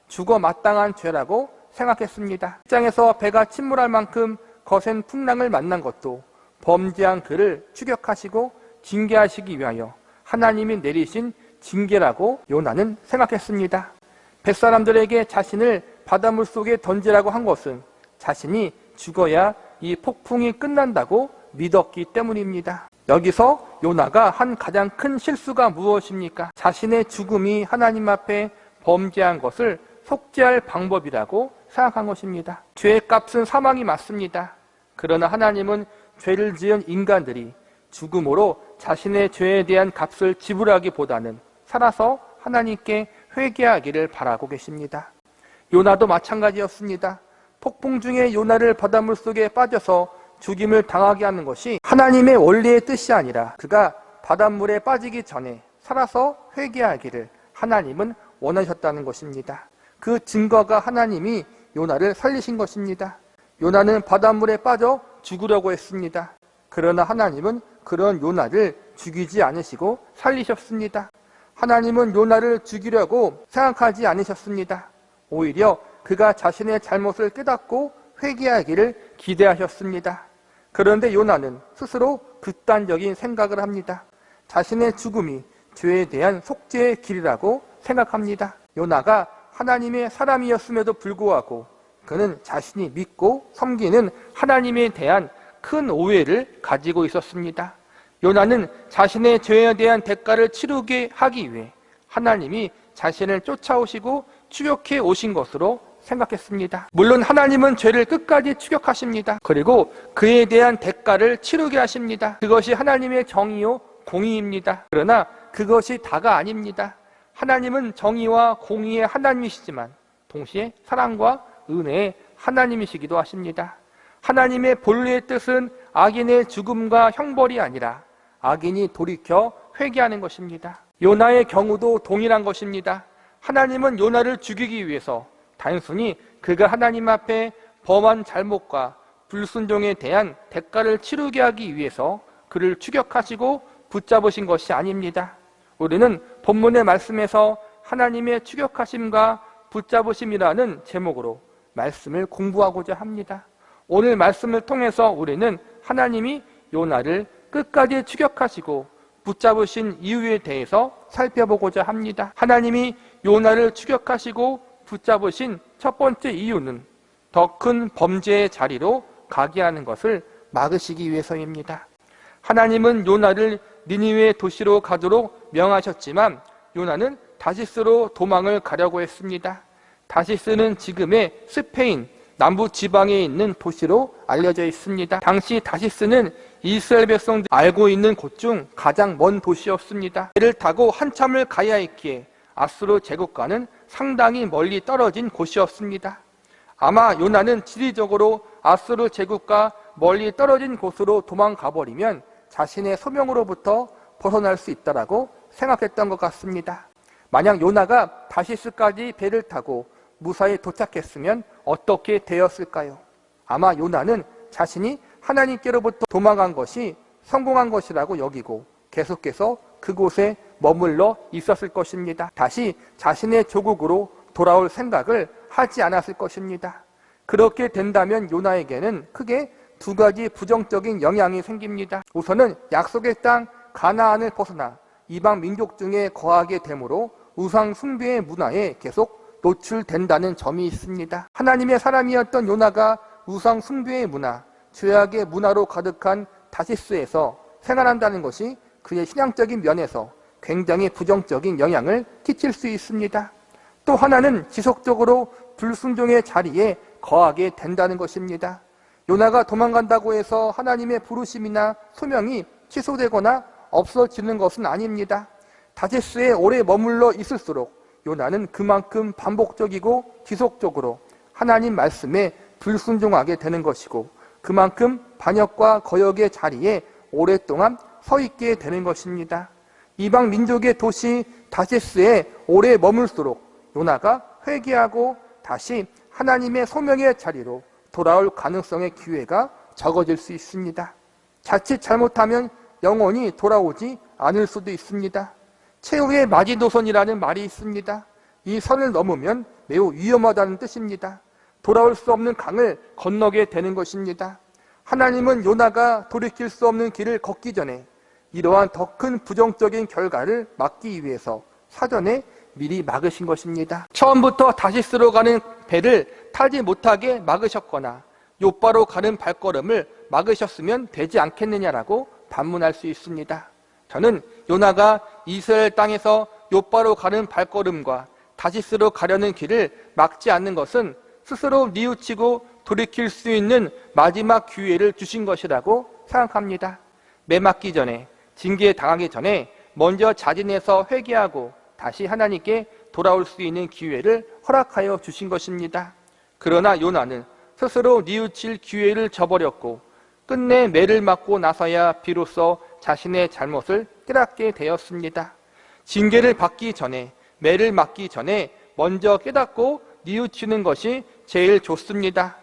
죽어 마땅한 죄라고 생각했습니다. 직장에서 배가 침몰할 만큼 거센 풍랑을 만난 것도 범죄한 그를 추격하시고 징계하시기 위하여 하나님이 내리신 징계라고 요나는 생각했습니다. 뱃사람들에게 자신을 바닷물 속에 던지라고 한 것은 자신이 죽어야 이 폭풍이 끝난다고 믿었기 때문입니다. 여기서 요나가 한 가장 큰 실수가 무엇입니까? 자신의 죽음이 하나님 앞에 범죄한 것을 속죄할 방법이라고 생각한 것입니다. 죄의 값은 사망이 맞습니다. 그러나 하나님은 죄를 지은 인간들이 죽음으로 자신의 죄에 대한 값을 지불하기보다는 살아서 하나님께 회개하기를 바라고 계십니다. 요나도 마찬가지였습니다. 폭풍 중에 요나를 바닷물 속에 빠져서 죽임을 당하게 하는 것이 하나님의 원래의 뜻이 아니라 그가 바닷물에 빠지기 전에 살아서 회개하기를 하나님은 원하셨다는 것입니다. 그 증거가 하나님이 요나를 살리신 것입니다. 요나는 바닷물에 빠져 죽으려고 했습니다. 그러나 하나님은 그런 요나를 죽이지 않으시고 살리셨습니다. 하나님은 요나를 죽이려고 생각하지 않으셨습니다. 오히려 그가 자신의 잘못을 깨닫고 회개하기를 기대하셨습니다. 그런데 요나는 스스로 극단적인 생각을 합니다. 자신의 죽음이 죄에 대한 속죄의 길이라고 생각합니다. 요나가 하나님의 사람이었음에도 불구하고 그는 자신이 믿고 섬기는 하나님에 대한 큰 오해를 가지고 있었습니다. 요나는 자신의 죄에 대한 대가를 치르게 하기 위해 하나님이 자신을 쫓아오시고 추격해 오신 것으로 생각했습니다. 물론 하나님은 죄를 끝까지 추격하십니다. 그리고 그에 대한 대가를 치르게 하십니다. 그것이 하나님의 정의요 공의입니다. 그러나 그것이 다가 아닙니다. 하나님은 정의와 공의의 하나님이시지만 동시에 사랑과 은혜의 하나님이시기도 하십니다. 하나님의 본래의 뜻은 악인의 죽음과 형벌이 아니라 악인이 돌이켜 회개하는 것입니다. 요나의 경우도 동일한 것입니다. 하나님은 요나를 죽이기 위해서 단순히 그가 하나님 앞에 범한 잘못과 불순종에 대한 대가를 치르게 하기 위해서 그를 추격하시고 붙잡으신 것이 아닙니다. 우리는 본문의 말씀에서 하나님의 추격하심과 붙잡으심이라는 제목으로 말씀을 공부하고자 합니다. 오늘 말씀을 통해서 우리는 하나님이 요나를 끝까지 추격하시고 붙잡으신 이유에 대해서 살펴보고자 합니다. 하나님이 요나를 추격하시고 붙잡으신 첫 번째 이유는 더 큰 범죄의 자리로 가게 하는 것을 막으시기 위해서입니다. 하나님은 요나를 니느웨 도시로 가도록 명하셨지만 요나는 다시스로 도망을 가려고 했습니다. 다시스는 지금의 스페인 남부 지방에 있는 도시로 알려져 있습니다. 당시 다시스는 이스라엘 백성들이 알고 있는 곳 중 가장 먼 도시였습니다. 배를 타고 한참을 가야 했기에 아수르 제국과는 상당히 멀리 떨어진 곳이었습니다. 아마 요나는 지리적으로 아수르 제국과 멀리 떨어진 곳으로 도망가 버리면 자신의 소명으로부터 벗어날 수 있다라고 생각했던 것 같습니다. 만약 요나가 다시스까지 배를 타고 무사히 도착했으면 어떻게 되었을까요? 아마 요나는 자신이 하나님께로부터 도망간 것이 성공한 것이라고 여기고 계속해서 그곳에 머물러 있었을 것입니다. 다시 자신의 조국으로 돌아올 생각을 하지 않았을 것입니다. 그렇게 된다면 요나에게는 크게 두 가지 부정적인 영향이 생깁니다. 우선은 약속의 땅 가나안을 벗어나 이방 민족 중에 거하게 되므로 우상 숭배의 문화에 계속 노출된다는 점이 있습니다. 하나님의 사람이었던 요나가 우상 숭배의 문화, 죄악의 문화로 가득한 다시스에서 생활한다는 것이 그의 신앙적인 면에서 굉장히 부정적인 영향을 끼칠 수 있습니다. 또 하나는 지속적으로 불순종의 자리에 거하게 된다는 것입니다. 요나가 도망간다고 해서 하나님의 부르심이나 소명이 취소되거나 없어지는 것은 아닙니다. 다시스에 오래 머물러 있을수록 요나는 그만큼 반복적이고 지속적으로 하나님 말씀에 불순종하게 되는 것이고 그만큼 반역과 거역의 자리에 오랫동안 서 있게 되는 것입니다. 이방 민족의 도시 다시스에 오래 머물수록 요나가 회개하고 다시 하나님의 소명의 자리로 돌아올 가능성의 기회가 적어질 수 있습니다. 자칫 잘못하면 영원히 돌아오지 않을 수도 있습니다. 최후의 마지노선이라는 말이 있습니다. 이 선을 넘으면 매우 위험하다는 뜻입니다. 돌아올 수 없는 강을 건너게 되는 것입니다. 하나님은 요나가 돌이킬 수 없는 길을 걷기 전에 이러한 더 큰 부정적인 결과를 막기 위해서 사전에 미리 막으신 것입니다. 처음부터 다시스로 가는 배를 타지 못하게 막으셨거나 요바로 가는 발걸음을 막으셨으면 되지 않겠느냐라고 반문할 수 있습니다. 저는 요나가 이스라엘 땅에서 요바로 가는 발걸음과 다시스로 가려는 길을 막지 않는 것은 스스로 뉘우치고 돌이킬 수 있는 마지막 기회를 주신 것이라고 생각합니다. 매 맞기 전에, 징계에 당하기 전에 먼저 자진해서 회개하고 다시 하나님께 돌아올 수 있는 기회를 허락하여 주신 것입니다. 그러나 요나는 스스로 뉘우칠 기회를 저버렸고 끝내 매를 맞고 나서야 비로소 자신의 잘못을 깨닫게 되었습니다. 징계를 받기 전에, 매를 맞기 전에 먼저 깨닫고 뉘우치는 것이 제일 좋습니다.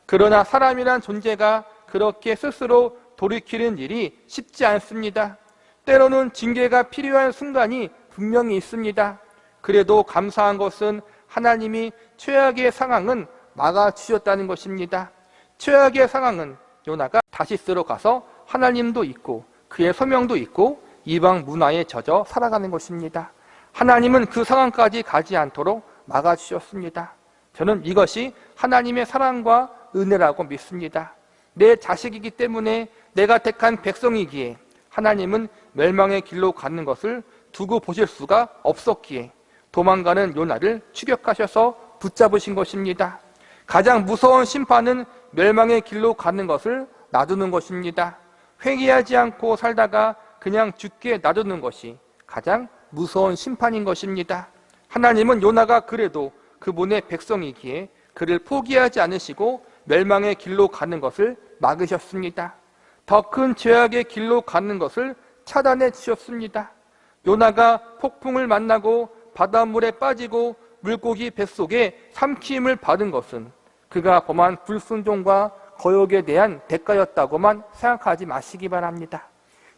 그러나 사람이란 존재가 그렇게 스스로 돌이키는 일이 쉽지 않습니다. 때로는 징계가 필요한 순간이 분명히 있습니다. 그래도 감사한 것은 하나님이 최악의 상황은 막아주셨다는 것입니다. 최악의 상황은 요나가 다시스로 가서 하나님도 있고 그의 소명도 있고 이방 문화에 젖어 살아가는 것입니다. 하나님은 그 상황까지 가지 않도록 막아주셨습니다. 저는 이것이 하나님의 사랑과 은혜라고 믿습니다. 내 자식이기 때문에 내가 택한 백성이기에 하나님은 멸망의 길로 가는 것을 두고 보실 수가 없었기에 도망가는 요나를 추격하셔서 붙잡으신 것입니다. 가장 무서운 심판은 멸망의 길로 가는 것을 놔두는 것입니다. 회개하지 않고 살다가 그냥 죽게 놔두는 것이 가장 무서운 심판인 것입니다. 하나님은 요나가 그래도 그분의 백성이기에 그를 포기하지 않으시고 멸망의 길로 가는 것을 막으셨습니다. 더 큰 죄악의 길로 가는 것을 차단해 주셨습니다. 요나가 폭풍을 만나고 바닷물에 빠지고 물고기 뱃속에 삼킴을 받은 것은 그가 범한 불순종과 거역에 대한 대가였다고만 생각하지 마시기 바랍니다.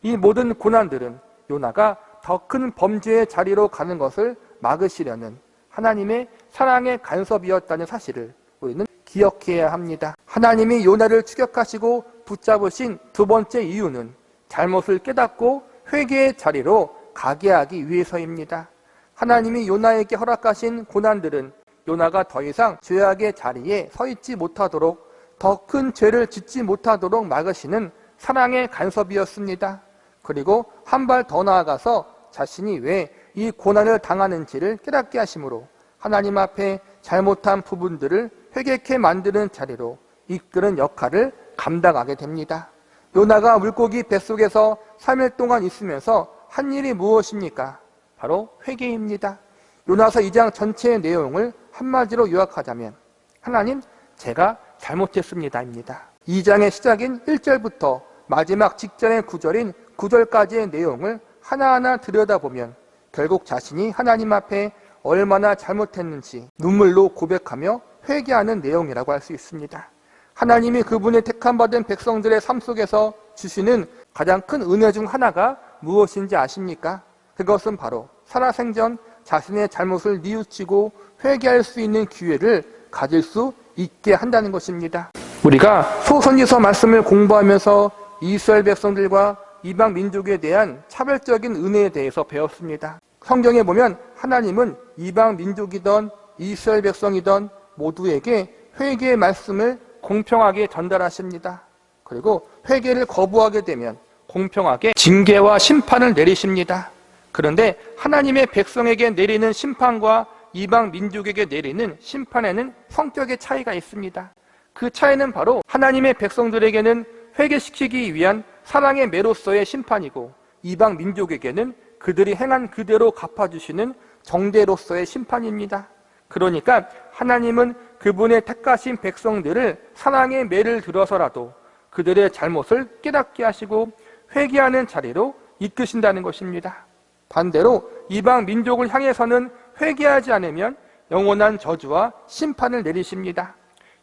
이 모든 고난들은 요나가 더 큰 범죄의 자리로 가는 것을 막으시려는 하나님의 사랑의 간섭이었다는 사실을 우리는 기억해야 합니다. 하나님이 요나를 추격하시고 붙잡으신 두 번째 이유는 잘못을 깨닫고 회개의 자리로 가게 하기 위해서입니다. 하나님이 요나에게 허락하신 고난들은 요나가 더 이상 죄악의 자리에 서 있지 못하도록 더 큰 죄를 짓지 못하도록 막으시는 사랑의 간섭이었습니다. 그리고 한 발 더 나아가서 자신이 왜 이 고난을 당하는지를 깨닫게 하심으로 하나님 앞에 잘못한 부분들을 회개케 만드는 자리로 이끄는 역할을 감당하게 됩니다. 요나가 물고기 뱃속에서 3일 동안 있으면서 한 일이 무엇입니까? 바로 회개입니다. 요나서 2장 전체의 내용을 한마디로 요약하자면 하나님, 제가 잘못했습니다입니다. 2장의 시작인 1절부터 마지막 직전의 9절인 9절까지의 내용을 하나하나 들여다보면 결국 자신이 하나님 앞에 얼마나 잘못했는지 눈물로 고백하며 회개하는 내용이라고 할 수 있습니다. 하나님이 그분의 택함받은 백성들의 삶 속에서 주시는 가장 큰 은혜 중 하나가 무엇인지 아십니까? 그것은 바로 살아생전 자신의 잘못을 뉘우치고 회개할 수 있는 기회를 가질 수 있게 한다는 것입니다. 우리가 소선지서 말씀을 공부하면서 이스라엘 백성들과 이방 민족에 대한 차별적인 은혜에 대해서 배웠습니다. 성경에 보면 하나님은 이방 민족이든 이스라엘 백성이든 모두에게 회개의 말씀을 공평하게 전달하십니다. 그리고 회개를 거부하게 되면 공평하게 징계와 심판을 내리십니다. 그런데 하나님의 백성에게 내리는 심판과 이방 민족에게 내리는 심판에는 성격의 차이가 있습니다. 그 차이는 바로 하나님의 백성들에게는 회개시키기 위한 사랑의 매로서의 심판이고, 이방 민족에게는 그들이 행한 그대로 갚아주시는 정죄로서의 심판입니다. 그러니까 하나님은 그분의 택하신 백성들을 사랑의 매를 들어서라도 그들의 잘못을 깨닫게 하시고 회개하는 자리로 이끄신다는 것입니다. 반대로 이방 민족을 향해서는 회개하지 않으면 영원한 저주와 심판을 내리십니다.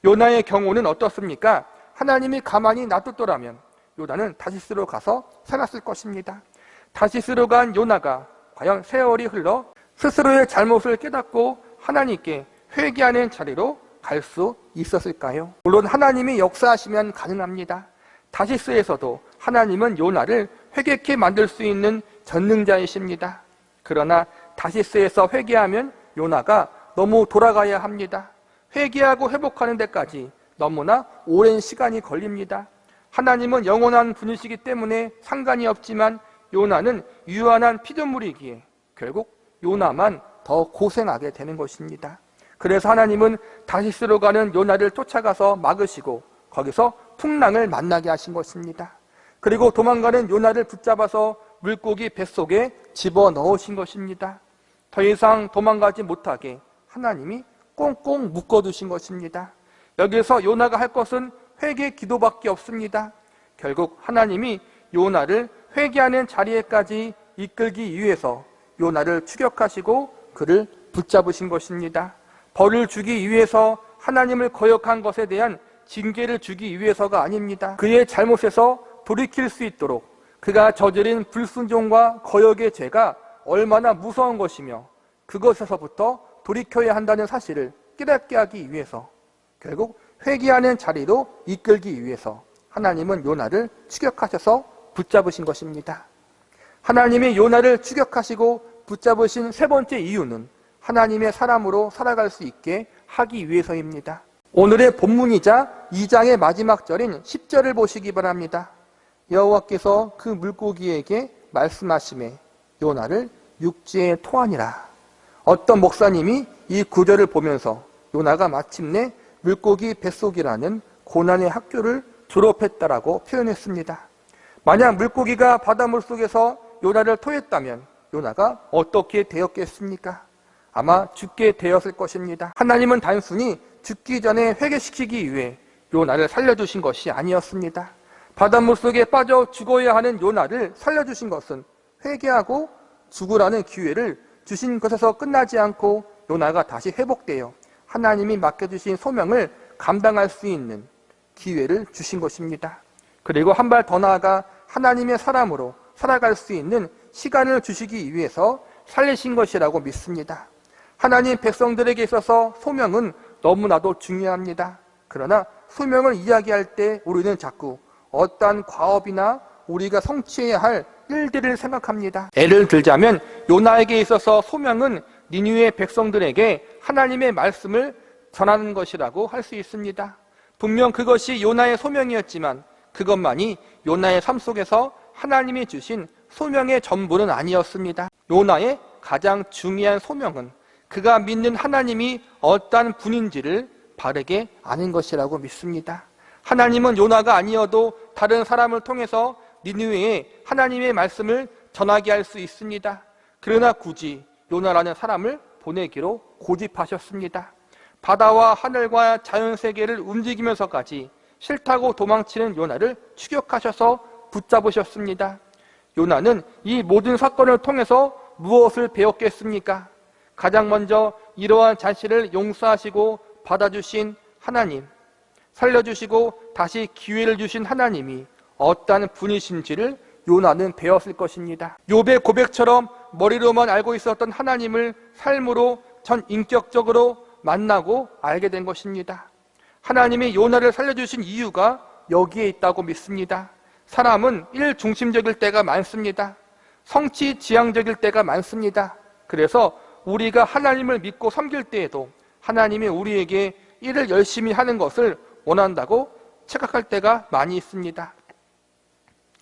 요나의 경우는 어떻습니까? 하나님이 가만히 놔뒀더라면 요나는 다시스로 가서 살았을 것입니다. 다시스로 간 요나가 과연 세월이 흘러 스스로의 잘못을 깨닫고 하나님께 회개하는 자리로 갈 수 있었을까요? 물론 하나님이 역사하시면 가능합니다. 다시스에서도 하나님은 요나를 회개케 만들 수 있는 전능자이십니다. 그러나 다시스에서 회개하면 요나가 너무 돌아가야 합니다. 회개하고 회복하는 데까지 너무나 오랜 시간이 걸립니다. 하나님은 영원한 분이시기 때문에 상관이 없지만 요나는 유한한 피조물이기에 결국 요나만 더 고생하게 되는 것입니다. 그래서 하나님은 다시스로 가는 요나를 쫓아가서 막으시고 거기서 풍랑을 만나게 하신 것입니다. 그리고 도망가는 요나를 붙잡아서 물고기 뱃속에 집어넣으신 것입니다. 더 이상 도망가지 못하게 하나님이 꽁꽁 묶어두신 것입니다. 여기서 요나가 할 것은 회개 기도밖에 없습니다. 결국 하나님이 요나를 회개하는 자리에까지 이끌기 위해서 요나를 추격하시고 그를 붙잡으신 것입니다. 벌을 주기 위해서 하나님을 거역한 것에 대한 징계를 주기 위해서가 아닙니다. 그의 잘못에서 돌이킬 수 있도록 그가 저지른 불순종과 거역의 죄가 얼마나 무서운 것이며 그것에서부터 돌이켜야 한다는 사실을 깨닫게 하기 위해서, 결국 회개하는 자리로 이끌기 위해서 하나님은 요나를 추격하셔서 붙잡으신 것입니다. 하나님이 요나를 추격하시고 붙잡으신 세 번째 이유는 하나님의 사람으로 살아갈 수 있게 하기 위해서입니다. 오늘의 본문이자 2장의 마지막 절인 10절을 보시기 바랍니다. 여호와께서 그 물고기에게 말씀하시매 요나를 육지에 토하니라. 어떤 목사님이 이 구절을 보면서 요나가 마침내 물고기 뱃속이라는 고난의 학교를 졸업했다라고 표현했습니다. 만약 물고기가 바닷물 속에서 요나를 토했다면 요나가 어떻게 되었겠습니까? 아마 죽게 되었을 것입니다. 하나님은 단순히 죽기 전에 회개시키기 위해 요나를 살려주신 것이 아니었습니다. 바닷물 속에 빠져 죽어야 하는 요나를 살려주신 것은 회개하고 죽으라는 기회를 주신 것에서 끝나지 않고 요나가 다시 회복되어 하나님이 맡겨주신 소명을 감당할 수 있는 기회를 주신 것입니다. 그리고 한 발 더 나아가 하나님의 사람으로 살아갈 수 있는 시간을 주시기 위해서 살리신 것이라고 믿습니다. 하나님 백성들에게 있어서 소명은 너무나도 중요합니다. 그러나 소명을 이야기할 때 우리는 자꾸 어떠한 과업이나 우리가 성취해야 할 일들을 생각합니다. 예를 들자면 요나에게 있어서 소명은 니느웨 백성들에게 하나님의 말씀을 전하는 것이라고 할 수 있습니다. 분명 그것이 요나의 소명이었지만 그것만이 요나의 삶 속에서 하나님이 주신 소명의 전부는 아니었습니다. 요나의 가장 중요한 소명은 그가 믿는 하나님이 어떠한 분인지를 바르게 아는 것이라고 믿습니다. 하나님은 요나가 아니어도 다른 사람을 통해서 니느웨에 하나님의 말씀을 전하게 할 수 있습니다. 그러나 굳이 요나라는 사람을 보내기로 고집하셨습니다. 바다와 하늘과 자연세계를 움직이면서까지 싫다고 도망치는 요나를 추격하셔서 붙잡으셨습니다. 요나는 이 모든 사건을 통해서 무엇을 배웠겠습니까? 가장 먼저 이러한 자신을 용서하시고 받아주신 하나님, 살려주시고 다시 기회를 주신 하나님이 어떠한 분이신지를 요나는 배웠을 것입니다. 욥의 고백처럼 머리로만 알고 있었던 하나님을 삶으로 전 인격적으로 만나고 알게 된 것입니다. 하나님이 요나를 살려주신 이유가 여기에 있다고 믿습니다. 사람은 일중심적일 때가 많습니다. 성취지향적일 때가 많습니다. 그래서 우리가 하나님을 믿고 섬길 때에도 하나님이 우리에게 일을 열심히 하는 것을 원한다고 착각할 때가 많이 있습니다.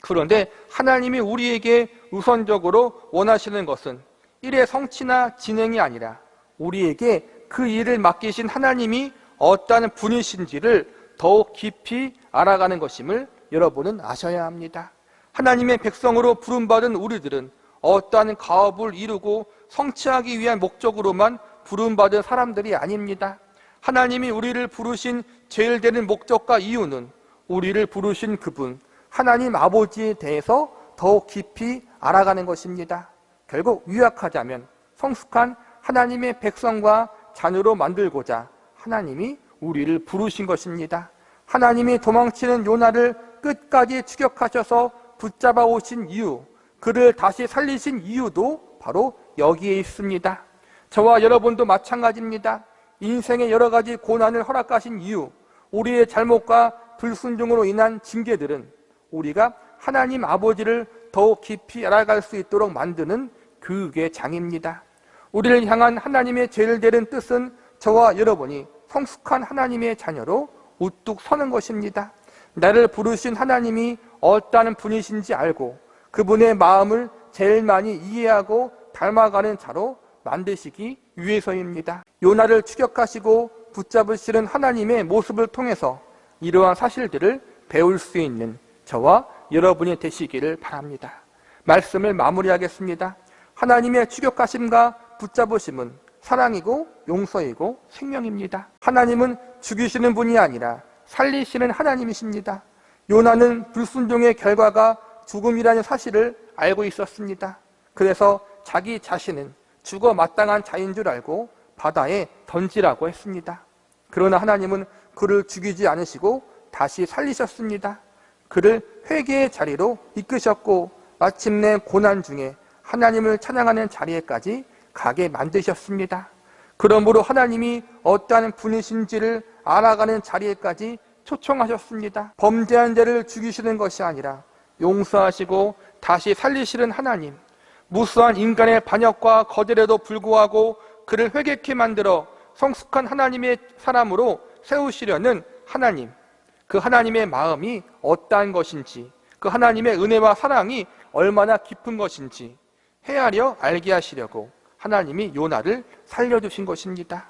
그런데 하나님이 우리에게 우선적으로 원하시는 것은 일의 성취나 진행이 아니라 우리에게 그 일을 맡기신 하나님이 어떠한 분이신지를 더욱 깊이 알아가는 것임을 여러분은 아셔야 합니다. 하나님의 백성으로 부름받은 우리들은 어떠한 가업을 이루고 성취하기 위한 목적으로만 부름받은 사람들이 아닙니다. 하나님이 우리를 부르신 제일 되는 목적과 이유는 우리를 부르신 그분 하나님 아버지에 대해서 더욱 깊이 알아가는 것입니다. 결국 요약하자면 성숙한 하나님의 백성과 자녀로 만들고자 하나님이 우리를 부르신 것입니다. 하나님이 도망치는 요나를 끝까지 추격하셔서 붙잡아 오신 이유, 그를 다시 살리신 이유도 바로 여기에 있습니다. 저와 여러분도 마찬가지입니다. 인생의 여러 가지 고난을 허락하신 이유, 우리의 잘못과 불순종으로 인한 징계들은 우리가 하나님 아버지를 더욱 깊이 알아갈 수 있도록 만드는 교육의 장입니다. 우리를 향한 하나님의 제일 되는 뜻은 저와 여러분이 성숙한 하나님의 자녀로 우뚝 서는 것입니다. 나를 부르신 하나님이 어떠한 분이신지 알고 그분의 마음을 제일 많이 이해하고 닮아가는 자로 만드시기 위해서입니다. 요나를 추격하시고 붙잡으시는 하나님의 모습을 통해서 이러한 사실들을 배울 수 있는 저와 여러분이 되시기를 바랍니다. 말씀을 마무리하겠습니다. 하나님의 추격하심과 붙잡으심은 사랑이고 용서이고 생명입니다. 하나님은 죽이시는 분이 아니라 살리시는 하나님이십니다. 요나는 불순종의 결과가 죽음이라는 사실을 알고 있었습니다. 그래서 자기 자신은 죽어 마땅한 자인 줄 알고 바다에 던지라고 했습니다. 그러나 하나님은 그를 죽이지 않으시고 다시 살리셨습니다. 그를 회개의 자리로 이끄셨고 마침내 고난 중에 하나님을 찬양하는 자리에까지 가게 만드셨습니다. 그러므로 하나님이 어떠한 분이신지를 알아가는 자리에까지 초청하셨습니다. 범죄한 자를 죽이시는 것이 아니라 용서하시고 다시 살리시는 하나님, 무수한 인간의 반역과 거절에도 불구하고 그를 회개케 만들어 성숙한 하나님의 사람으로 세우시려는 하나님, 그 하나님의 마음이 어떠한 것인지, 그 하나님의 은혜와 사랑이 얼마나 깊은 것인지 헤아려 알게 하시려고 하나님이 요나를 살려주신 것입니다.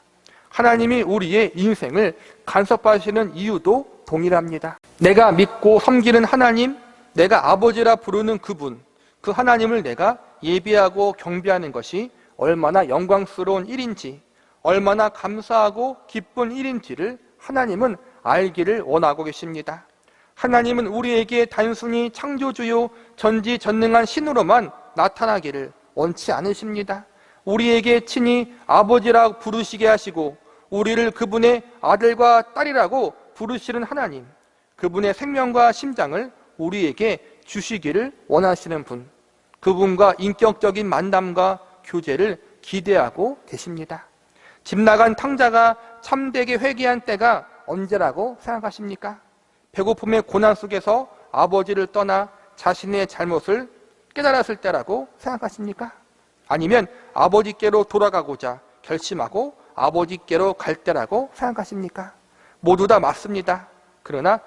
하나님이 우리의 인생을 간섭하시는 이유도 동일합니다. 내가 믿고 섬기는 하나님, 내가 아버지라 부르는 그분, 그 하나님을 내가 예배하고 경배하는 것이 얼마나 영광스러운 일인지, 얼마나 감사하고 기쁜 일인지를 하나님은 알기를 원하고 계십니다. 하나님은 우리에게 단순히 창조주요 전지전능한 신으로만 나타나기를 원치 않으십니다. 우리에게 친히 아버지라 부르시게 하시고 우리를 그분의 아들과 딸이라고 부르시는 하나님, 그분의 생명과 심장을 우리에게 주시기를 원하시는 분, 그분과 인격적인 만남과 교제를 기대하고 계십니다. 집 나간 탕자가 참되게 회개한 때가 언제라고 생각하십니까? 배고픔의 고난 속에서 아버지를 떠나 자신의 잘못을 깨달았을 때라고 생각하십니까? 아니면 아버지께로 돌아가고자 결심하고 아버지께로 갈 때라고 생각하십니까? 모두 다 맞습니다. 그러나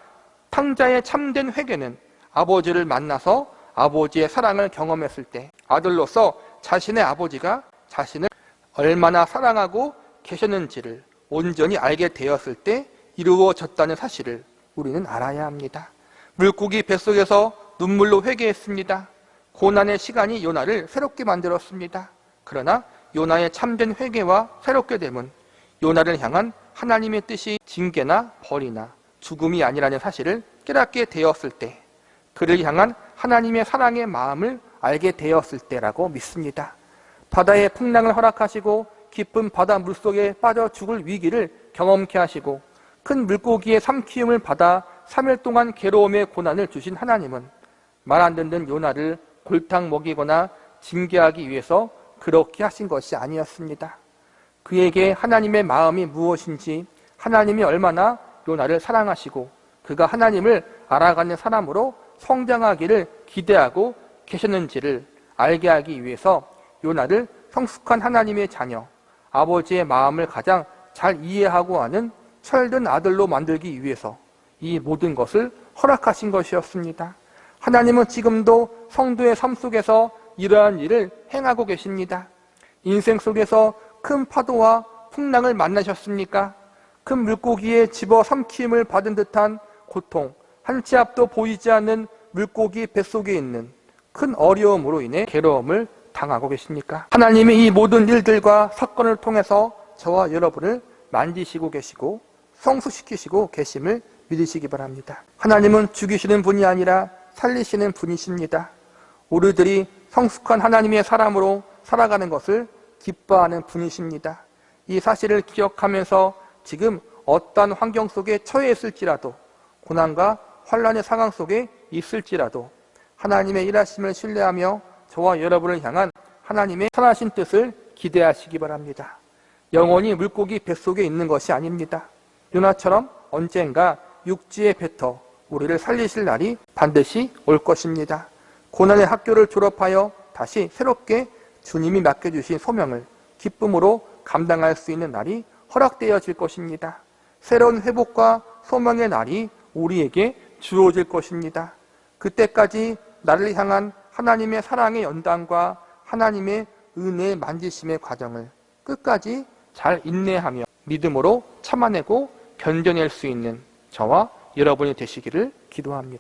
탕자의 참된 회개는 아버지를 만나서 아버지의 사랑을 경험했을 때, 아들로서 자신의 아버지가 자신을 얼마나 사랑하고 계셨는지를 온전히 알게 되었을 때 이루어졌다는 사실을 우리는 알아야 합니다. 물고기 뱃속에서 눈물로 회개했습니다. 고난의 시간이 요나를 새롭게 만들었습니다. 그러나 요나의 참된 회개와 새롭게 됨은 요나를 향한 하나님의 뜻이 징계나 벌이나 죽음이 아니라는 사실을 깨닫게 되었을 때, 그를 향한 하나님의 사랑의 마음을 알게 되었을 때라고 믿습니다. 바다의 풍랑을 허락하시고 깊은 바다 물속에 빠져 죽을 위기를 경험케 하시고 큰 물고기의 삼키움을 받아 3일 동안 괴로움의 고난을 주신 하나님은 말 안 듣는 요나를 골탕 먹이거나 징계하기 위해서 그렇게 하신 것이 아니었습니다. 그에게 하나님의 마음이 무엇인지, 하나님이 얼마나 요나를 사랑하시고 그가 하나님을 알아가는 사람으로 성장하기를 기대하고 계셨는지를 알게 하기 위해서 요나를 성숙한 하나님의 자녀, 아버지의 마음을 가장 잘 이해하고 아는 철든 아들로 만들기 위해서 이 모든 것을 허락하신 것이었습니다. 하나님은 지금도 성도의 삶 속에서 이러한 일을 행하고 계십니다. 인생 속에서 큰 파도와 풍랑을 만나셨습니까? 큰 물고기에 집어삼킴을 받은 듯한 고통, 한 치 앞도 보이지 않는 물고기 뱃속에 있는 큰 어려움으로 인해 괴로움을 당하고 계십니까? 하나님이 이 모든 일들과 사건을 통해서 저와 여러분을 만지시고 계시고 성숙시키시고 계심을 믿으시기 바랍니다. 하나님은 죽이시는 분이 아니라 살리시는 분이십니다. 우리들이 성숙한 하나님의 사람으로 살아가는 것을 기뻐하는 분이십니다. 이 사실을 기억하면서 지금 어떠한 환경 속에 처해 있을지라도, 고난과 환난의 상황 속에 있을지라도 하나님의 일하심을 신뢰하며 저와 여러분을 향한 하나님의 선하신 뜻을 기대하시기 바랍니다. 영원히 물고기 뱃속에 있는 것이 아닙니다. 요나처럼 언젠가 육지에 뱉어 우리를 살리실 날이 반드시 올 것입니다. 고난의 학교를 졸업하여 다시 새롭게 주님이 맡겨주신 소명을 기쁨으로 감당할 수 있는 날이 허락되어질 것입니다. 새로운 회복과 소망의 날이 우리에게 주어질 것입니다. 그때까지 나를 향한 하나님의 사랑의 연단과 하나님의 은혜의 만지심의 과정을 끝까지 잘 인내하며 믿음으로 참아내고 견뎌낼 수 있는 저와 여러분이 되시기를 기도합니다.